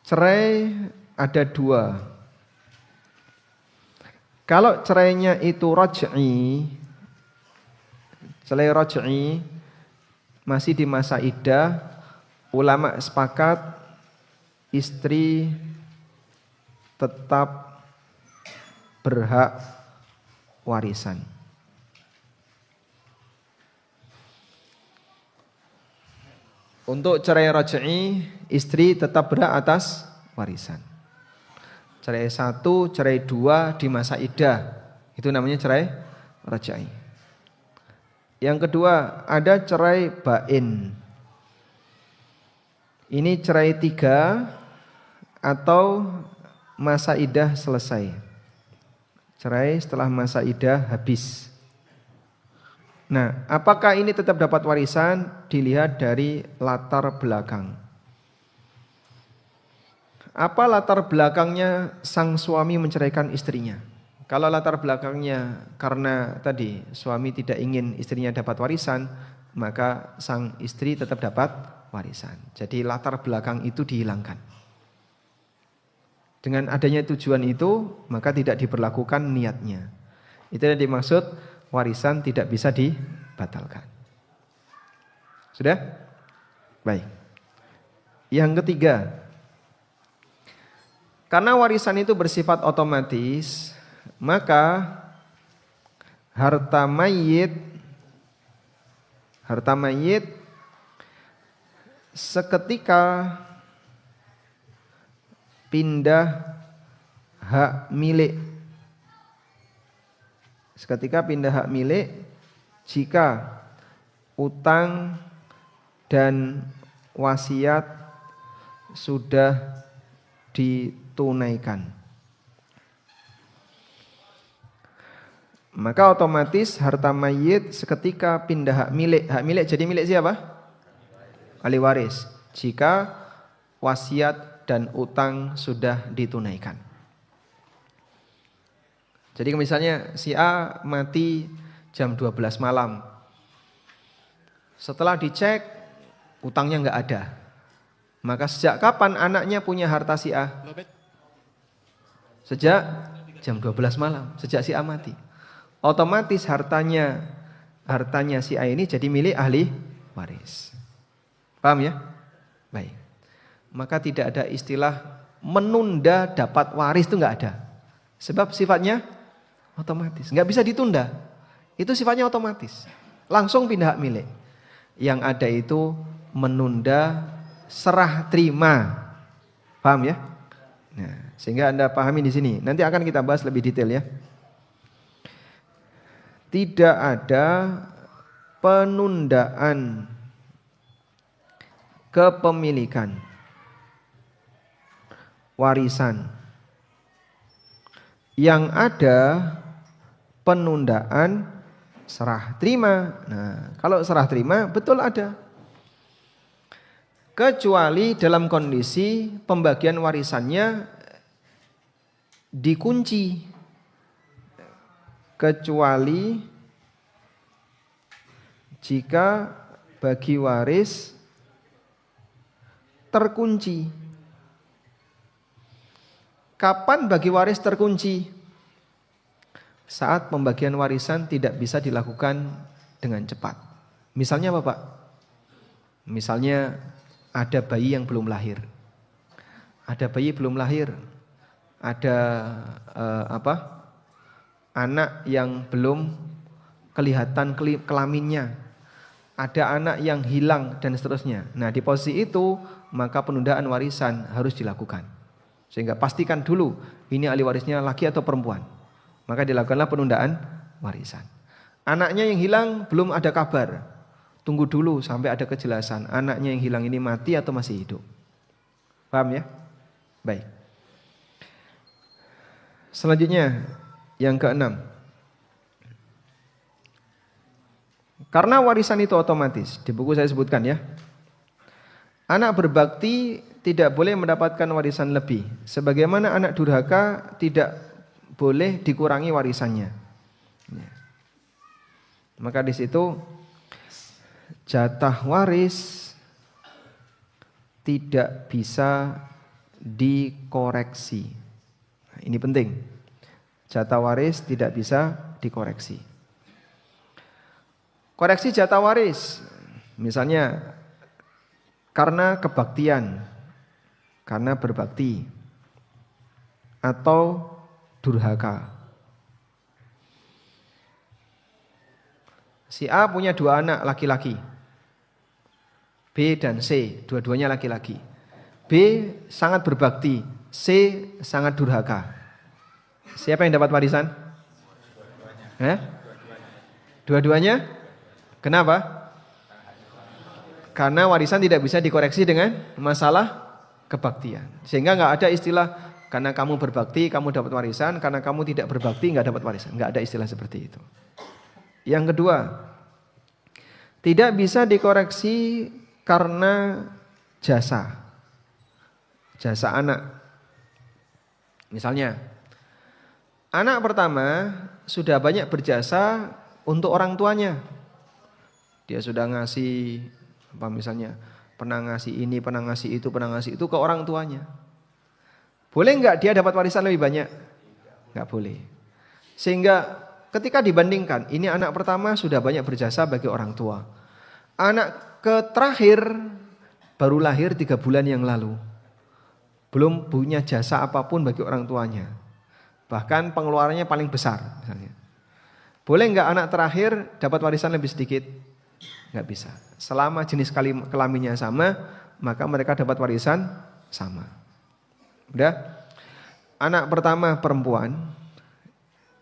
Cerai ada 2. Kalau cerainya itu raj'i, cerai raj'i masih di masa iddah, ulama sepakat istri tetap berhak warisan. Untuk cerai raj'i, istri tetap berhak atas warisan. Cerai 1, cerai 2 di masa iddah, itu namanya cerai raj'i. Yang kedua, ada cerai bain. Ini cerai 3 atau masa iddah selesai. Cerai setelah masa iddah habis. Nah, apakah ini tetap dapat warisan? Dilihat dari latar belakang. Apa latar belakangnya sang suami menceraikan istrinya? Kalau latar belakangnya karena tadi suami tidak ingin istrinya dapat warisan, maka sang istri tetap dapat warisan. Jadi latar belakang itu dihilangkan. Dengan adanya tujuan itu, maka tidak diberlakukan niatnya. Itu yang dimaksud warisan tidak bisa dibatalkan. Sudah? Baik. Yang ketiga, karena warisan itu bersifat otomatis, maka harta mayit seketika pindah hak milik. Seketika pindah hak milik jika utang dan wasiat sudah ditunaikan. Maka otomatis harta mayit seketika pindah hak milik. Hak milik jadi milik siapa? Ahli waris. Jika wasiat dan utang sudah ditunaikan. Jadi misalnya si A mati jam 12 malam. Setelah dicek utangnya enggak ada. Maka sejak kapan anaknya punya harta si A? Sejak jam 12 malam, sejak si A mati. Otomatis hartanya si A ini jadi milik ahli waris. Paham ya? Baik. Maka tidak ada istilah menunda dapat waris, itu enggak ada. Sebab sifatnya otomatis, enggak bisa ditunda. Itu sifatnya otomatis. Langsung pindah hak milik. Yang ada itu menunda serah terima. Paham ya? Nah, sehingga Anda pahami di sini. Nanti akan kita bahas lebih detail ya. Tidak ada penundaan kepemilikan warisan. Yang ada penundaan serah terima. Nah, kalau serah terima betul ada. Kecuali dalam kondisi pembagian warisannya dikunci. Kecuali jika bagi waris terkunci. Kapan bagi waris terkunci? Saat pembagian warisan tidak bisa dilakukan dengan cepat. Misalnya apa Pak? Misalnya ada bayi yang belum lahir. Ada bayi belum lahir. Ada anak yang belum kelihatan kelaminnya. Ada anak yang hilang dan seterusnya. Nah, di posisi itu maka penundaan warisan harus dilakukan. Sehingga pastikan dulu ini ahli warisnya laki atau perempuan. Maka dilakukanlah penundaan warisan. Anaknya yang hilang belum ada kabar. Tunggu dulu sampai ada kejelasan anaknya yang hilang ini mati atau masih hidup. Paham ya? Baik. Selanjutnya yang keenam. Karena warisan itu otomatis, di buku saya sebutkan ya. Anak berbakti tidak boleh mendapatkan warisan lebih. Sebagaimana anak durhaka tidak boleh dikurangi warisannya. Maka di situ jatah waris tidak bisa dikoreksi. Ini penting. Jatah waris tidak bisa dikoreksi. Koreksi jatah waris, misalnya karena kebaktian, karena berbakti, atau durhaka. Si A punya 2 anak laki-laki, B dan C, dua-duanya laki-laki. B sangat berbakti, C sangat durhaka. Siapa yang dapat warisan? Dua-duanya Kenapa? Karena warisan tidak bisa dikoreksi dengan masalah kebaktian. Sehingga nggak ada istilah karena kamu berbakti kamu dapat warisan, karena kamu tidak berbakti nggak dapat warisan. Nggak ada istilah seperti itu. Yang kedua, tidak bisa dikoreksi karena jasa anak. Misalnya, anak pertama sudah banyak berjasa untuk orang tuanya. Dia sudah ngasih misalnya pernah ngasih ini, pernah ngasih itu ke orang tuanya. Boleh enggak dia dapat warisan lebih banyak? Enggak boleh. Sehingga ketika dibandingkan, ini anak pertama sudah banyak berjasa bagi orang tua. Anak terakhir baru lahir 3 bulan yang lalu. Belum punya jasa apapun bagi orang tuanya. Bahkan pengeluarannya paling besar misalnya. Boleh enggak anak terakhir dapat warisan lebih sedikit? Enggak bisa. Selama jenis kelaminnya sama, maka mereka dapat warisan sama. Udah? Anak pertama perempuan,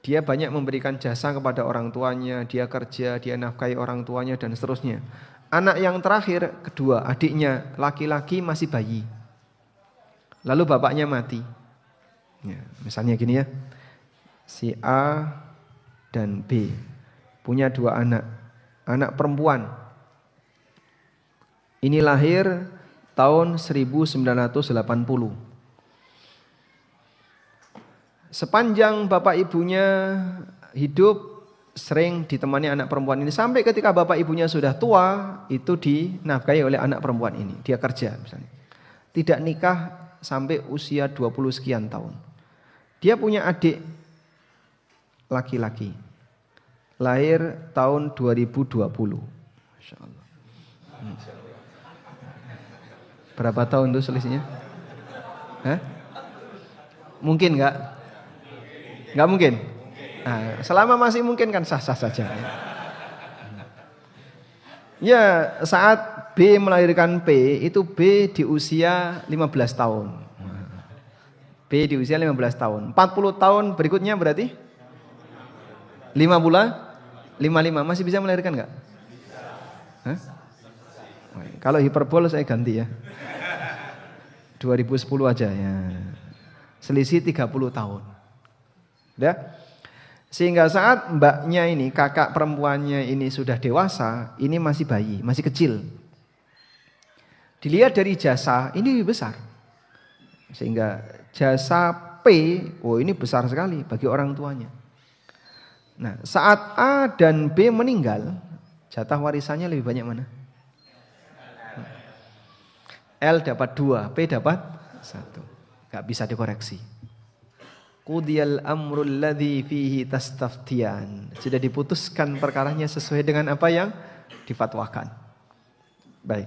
dia banyak memberikan jasa kepada orang tuanya, dia kerja, dia nafkahi orang tuanya dan seterusnya. Anak yang terakhir, kedua, adiknya laki-laki masih bayi. Lalu bapaknya mati. Ya, misalnya gini ya. Si A dan B punya 2 anak. Anak perempuan. Ini lahir tahun 1980. Sepanjang bapak ibunya hidup sering ditemani anak perempuan ini. Sampai ketika bapak ibunya sudah tua, itu dinafkahi oleh anak perempuan ini. Dia kerja misalnya. Tidak nikah sampai usia 20 sekian tahun. Dia punya adik laki-laki. Lahir tahun 2020. Masya Allah. Berapa tahun itu selisihnya? Hah? Mungkin enggak? Enggak mungkin? Nah, selama masih mungkin kan sah-sah saja. Ya, saat B melahirkan P, itu B di usia 15 tahun. B di usia 15 tahun. 40 tahun berikutnya berarti? 5 bulan? 55 masih bisa melahirkan enggak? Hah? Kalau hiperbol saya ganti ya. 2010 aja ya. Selisih 30 tahun. Udah? Sehingga saat mbaknya ini, kakak perempuannya ini sudah dewasa, ini masih bayi, masih kecil. Dilihat dari jasa, ini lebih besar. Sehingga jasa P, oh ini besar sekali bagi orang tuanya. Nah, saat A dan B meninggal, jatah warisannya lebih banyak mana? L dapat 2, P dapat 1. Gak bisa dikoreksi. Qudiyal amrul ladzi fihi tastaftiyan. Sudah diputuskan perkaranya sesuai dengan apa yang difatwakan. Baik.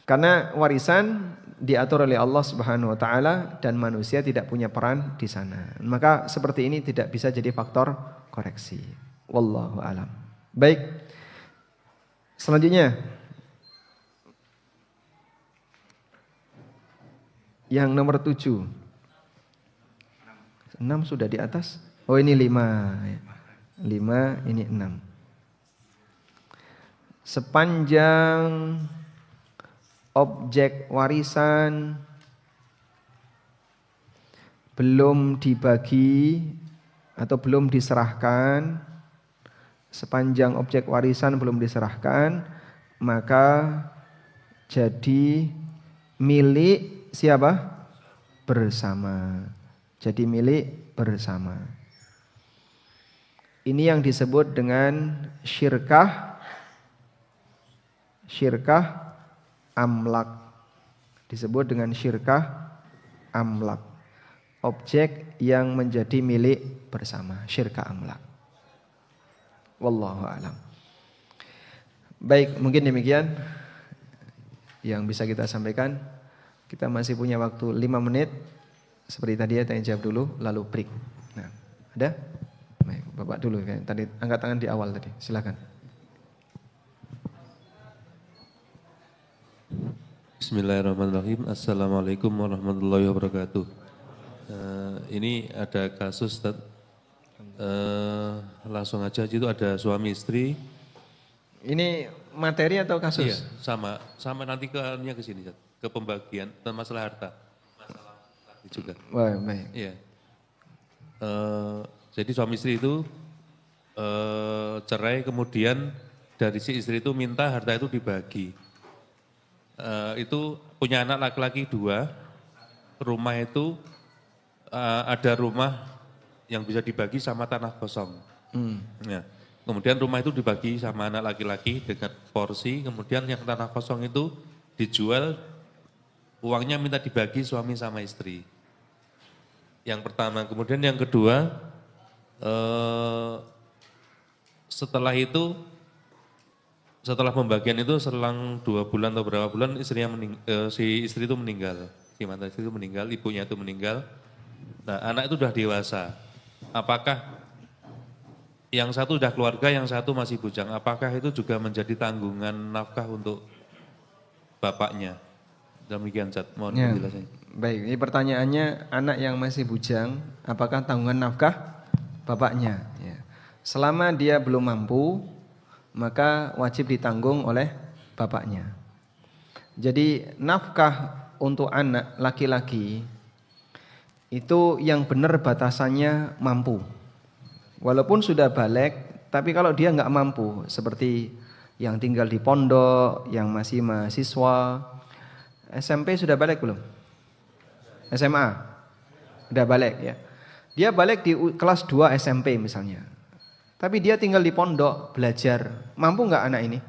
Karena warisan diatur oleh Allah Subhanahu wa taala dan manusia tidak punya peran di sana. Maka seperti ini tidak bisa jadi faktor koreksi. Wallahu alam. Baik. Selanjutnya yang nomor 7. 6 sudah di atas. Oh ini 5. 5 ini 6. Sepanjang objek warisan belum dibagi atau belum diserahkan, sepanjang objek warisan belum diserahkan, maka jadi milik siapa? Bersama. Jadi milik bersama. Ini yang disebut dengan syirkah amlak. Disebut dengan syirkah amlak. Objek yang menjadi milik bersama, syirkah amlak. Wallahu a'lam. Baik, mungkin demikian yang bisa kita sampaikan. Kita masih punya waktu 5 menit. Seperti tadi ya, tanya jawab dulu lalu break. Nah, ada? Baik, Bapak dulu ya. Tadi angkat tangan di awal tadi. Silakan. Bismillahirrahmanirrahim. Assalamualaikum warahmatullahi wabarakatuh. Ini ada kasus, Ustaz. Langsung aja, itu ada suami istri Ini materi atau kasus? Iya, sama nanti ke sini, Ustaz. Ke pembagian dan masalah harta. Masalah tadi juga. Wah, baik. Iya. Jadi suami istri itu cerai, kemudian dari si istri itu minta harta itu dibagi. Itu punya anak laki-laki 2, rumah itu ada rumah yang bisa dibagi sama tanah kosong. Ya. Kemudian rumah itu dibagi sama anak laki-laki dengan porsi, kemudian yang tanah kosong itu dijual, uangnya minta dibagi suami sama istri. Yang pertama, kemudian yang kedua, setelah pembagian itu selang 2 bulan atau berapa bulan si istri itu meninggal, si mantan istri itu meninggal, ibunya itu meninggal. Nah, anak itu sudah dewasa. Apakah yang satu sudah keluarga, yang satu masih bujang, apakah itu juga menjadi tanggungan nafkah untuk bapaknya? Demikian, Zat, mohon Ya. penjelasannya. Baik, ini pertanyaannya, anak yang masih bujang, apakah tanggungan nafkah bapaknya? Ya. Selama dia belum mampu, maka wajib ditanggung oleh bapaknya. Jadi nafkah untuk anak laki-laki itu yang benar batasannya mampu. Walaupun sudah balik, tapi kalau dia nggak mampu, seperti yang tinggal di pondok, yang masih mahasiswa, SMP sudah balik belum? SMA udah balik ya. Dia balik di kelas 2 SMP misalnya. Tapi dia tinggal di pondok belajar. Mampu nggak anak ini?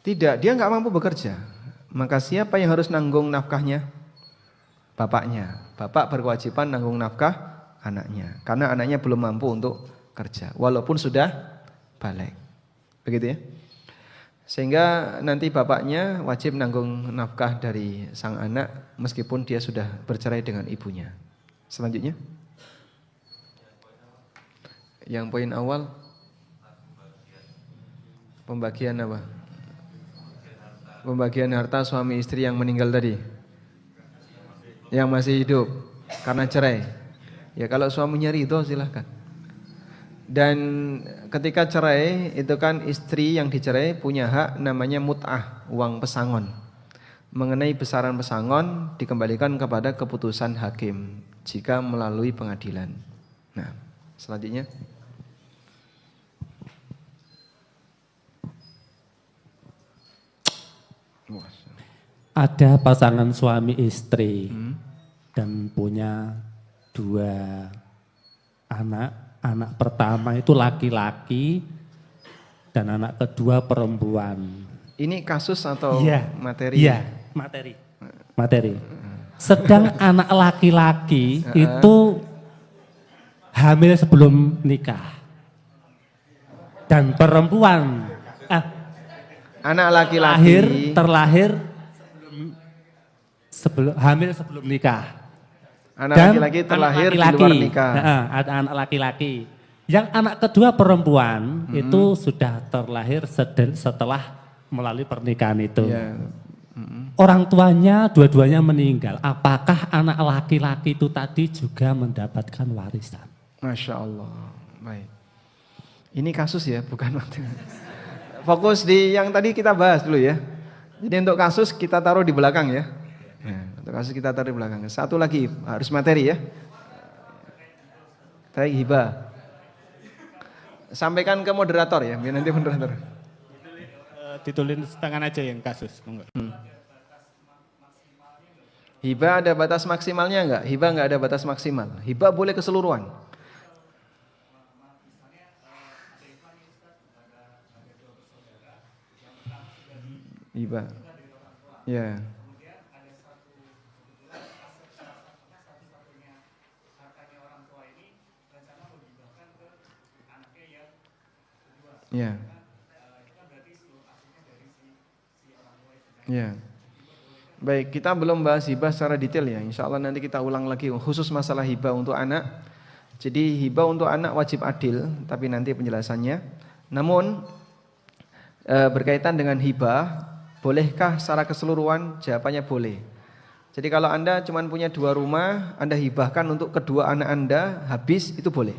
Tidak, dia nggak mampu bekerja. Maka siapa yang harus nanggung nafkahnya? Bapaknya. Bapak berkewajiban nanggung nafkah anaknya. Karena anaknya belum mampu untuk kerja. Walaupun sudah balik. Begitu ya. Sehingga nanti bapaknya wajib nanggung nafkah dari sang anak meskipun dia sudah bercerai dengan ibunya. Selanjutnya. Yang poin awal. Pembagian apa? Pembagian harta suami istri yang meninggal tadi. Yang masih hidup karena cerai. Ya kalau suaminya ridho silahkan. Dan ketika cerai itu kan istri yang dicerai punya hak namanya mut'ah, uang pesangon. Mengenai besaran pesangon dikembalikan kepada keputusan hakim jika melalui pengadilan. Nah, selanjutnya. Ada pasangan suami istri dan punya 2 anak. Anak pertama itu laki-laki dan anak kedua perempuan. Ini kasus atau Iya, materi? Iya, materi. Sedang anak laki-laki itu hamil sebelum nikah. Dan perempuan Anak laki-laki terlahir hamil sebelum nikah. Anak laki-laki terlahir di luar nikah. Ada anak laki-laki. Yang anak kedua perempuan itu sudah terlahir setelah melalui pernikahan itu. Ya. Orang tuanya dua-duanya meninggal. Apakah anak laki-laki itu tadi juga mendapatkan warisan? Masya Allah. Baik. Ini kasus ya, bukan materi. Fokus di yang tadi kita bahas dulu ya. Jadi untuk kasus kita taruh di belakang ya. Untuk kasus kita taruh di belakang. Satu lagi harus materi ya. Baik, hibah. Sampaikan ke moderator ya, biar nanti moderator. Ditulis tangan aja yang kasus. Hibah ada batas maksimalnya enggak? Hibah enggak ada batas maksimal. Hibah boleh keseluruhan. Hibah. Ya. Ya. Ya. Baik, kita belum bahas hibah secara detail ya. Insya Allah nanti kita ulang lagi khusus masalah hibah untuk anak. Jadi hibah untuk anak wajib adil, tapi nanti penjelasannya. Namun berkaitan dengan hibah, bolehkah secara keseluruhan? Jawabannya boleh. Jadi kalau Anda cuma punya 2 rumah, Anda hibahkan untuk kedua anak Anda, habis itu boleh.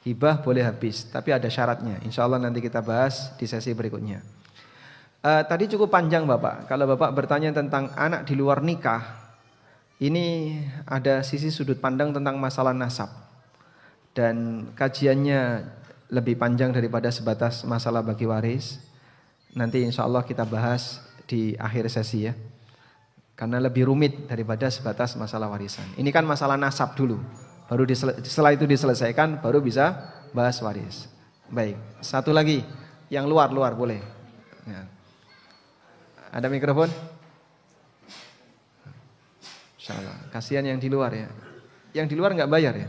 Hibah boleh habis, tapi ada syaratnya. Insya Allah nanti kita bahas di sesi berikutnya. Tadi cukup panjang Bapak. Kalau Bapak bertanya tentang anak di luar nikah, ini ada sisi sudut pandang tentang masalah nasab. Dan kajiannya lebih panjang daripada sebatas masalah bagi waris. Nanti insya Allah kita bahas di akhir sesi ya. Karena lebih rumit daripada sebatas masalah warisan. Ini kan masalah nasab dulu. Baru setelah itu diselesaikan baru bisa bahas waris. Baik, satu lagi yang luar boleh. Ya. Ada mikrofon? Insyaallah. Kasihan yang di luar ya. Yang di luar nggak bayar ya?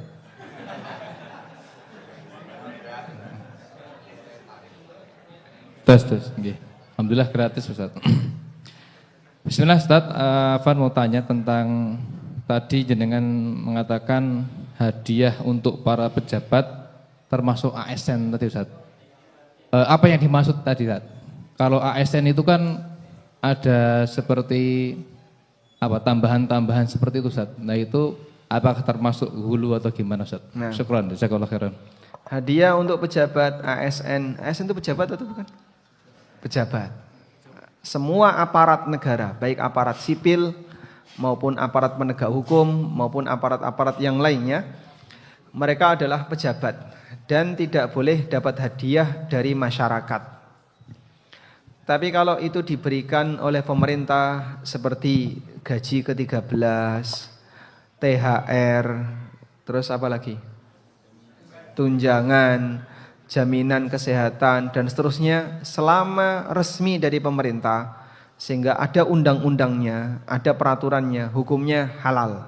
Tes. Okay. Alhamdulillah gratis Ustaz. Bismillah Ustaz, Afan mau tanya tentang tadi jenengan mengatakan hadiah untuk para pejabat termasuk ASN tadi Ustaz. Apa yang dimaksud tadi Ustaz? Kalau ASN itu kan ada seperti apa tambahan-tambahan seperti itu Ustaz. Nah itu apakah termasuk hulu atau gimana Ustaz? Nah. Syukran, jazakallahu khairan. Hadiah untuk pejabat ASN. ASN itu pejabat atau bukan? Pejabat. Semua aparat negara, baik aparat sipil maupun aparat penegak hukum maupun aparat-aparat yang lainnya, mereka adalah pejabat dan tidak boleh dapat hadiah dari masyarakat. Tapi kalau itu diberikan oleh pemerintah seperti gaji ke-13, THR, terus apa lagi? Tunjangan, jaminan kesehatan dan seterusnya selama resmi dari pemerintah sehingga ada undang-undangnya, ada peraturannya, hukumnya halal.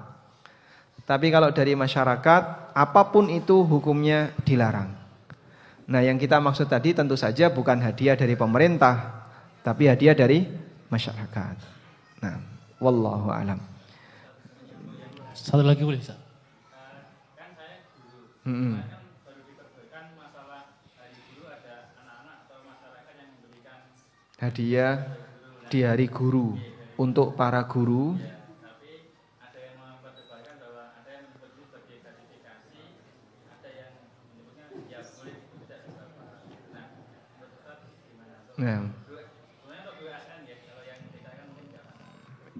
Tapi kalau dari masyarakat, apapun itu hukumnya dilarang. Nah, yang kita maksud tadi tentu saja bukan hadiah dari pemerintah, tapi hadiah dari masyarakat. Nah, wallahu alam. Satu lagi boleh Ustaz? Hadiah di hari guru untuk para guru. Nah,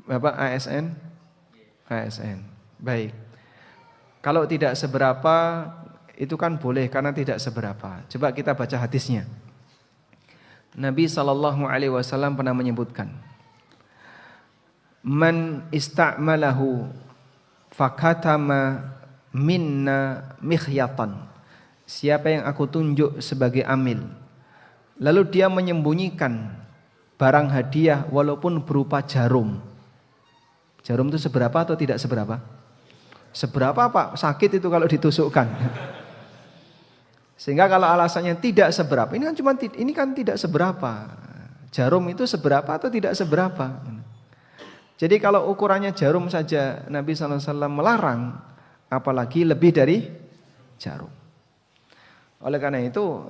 Bapak ASN? ASN, baik. Kalau tidak seberapa itu kan boleh karena tidak seberapa. Coba kita baca hadisnya. Nabi SAW pernah menyebutkan, Man ista'malahu fakatama minna mikhyatan. Siapa yang aku tunjuk sebagai amil, lalu dia menyembunyikan barang hadiah walaupun berupa jarum. Jarum itu seberapa atau tidak seberapa? Seberapa Pak? Sakit itu kalau ditusukkan. Sehingga kalau alasannya tidak seberapa, ini kan tidak seberapa. Jarum itu seberapa atau tidak seberapa? Jadi kalau ukurannya jarum saja Nabi SAW melarang, apalagi lebih dari jarum. Oleh karena itu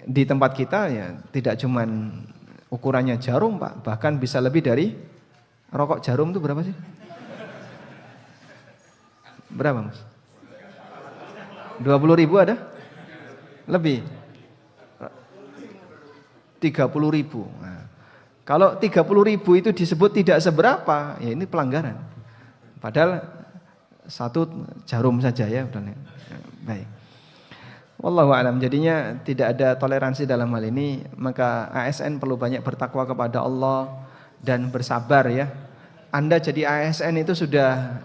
di tempat kita ya tidak cuman ukurannya jarum Pak, bahkan bisa lebih dari rokok jarum itu berapa sih? Berapa Mas? 20.000 ada? Lebih 30.000. Nah, kalau 30.000 itu disebut tidak seberapa, ya ini pelanggaran. Padahal satu jarum saja ya, baik. Wallahu a'lam. Jadinya tidak ada toleransi dalam hal ini, maka ASN perlu banyak bertakwa kepada Allah dan bersabar ya. Anda jadi ASN itu sudah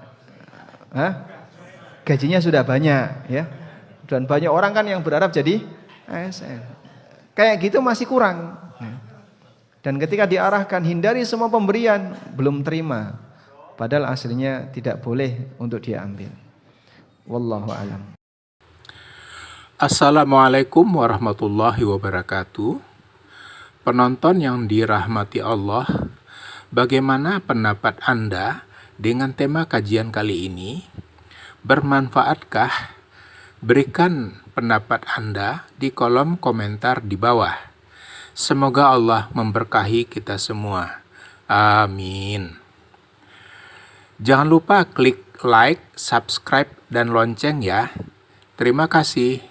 gajinya sudah banyak ya. Dan banyak orang kan yang berharap jadi ASN. Kayak gitu masih kurang. Dan ketika diarahkan hindari semua pemberian, belum terima. Padahal aslinya tidak boleh untuk dia ambil. Wallahu a'lam. Assalamualaikum warahmatullahi wabarakatuh. Penonton yang dirahmati Allah, bagaimana pendapat Anda dengan tema kajian kali ini? Bermanfaatkah? Berikan pendapat Anda di kolom komentar di bawah. Semoga Allah memberkahi kita semua. Amin. Jangan lupa klik like, subscribe, dan lonceng ya. Terima kasih.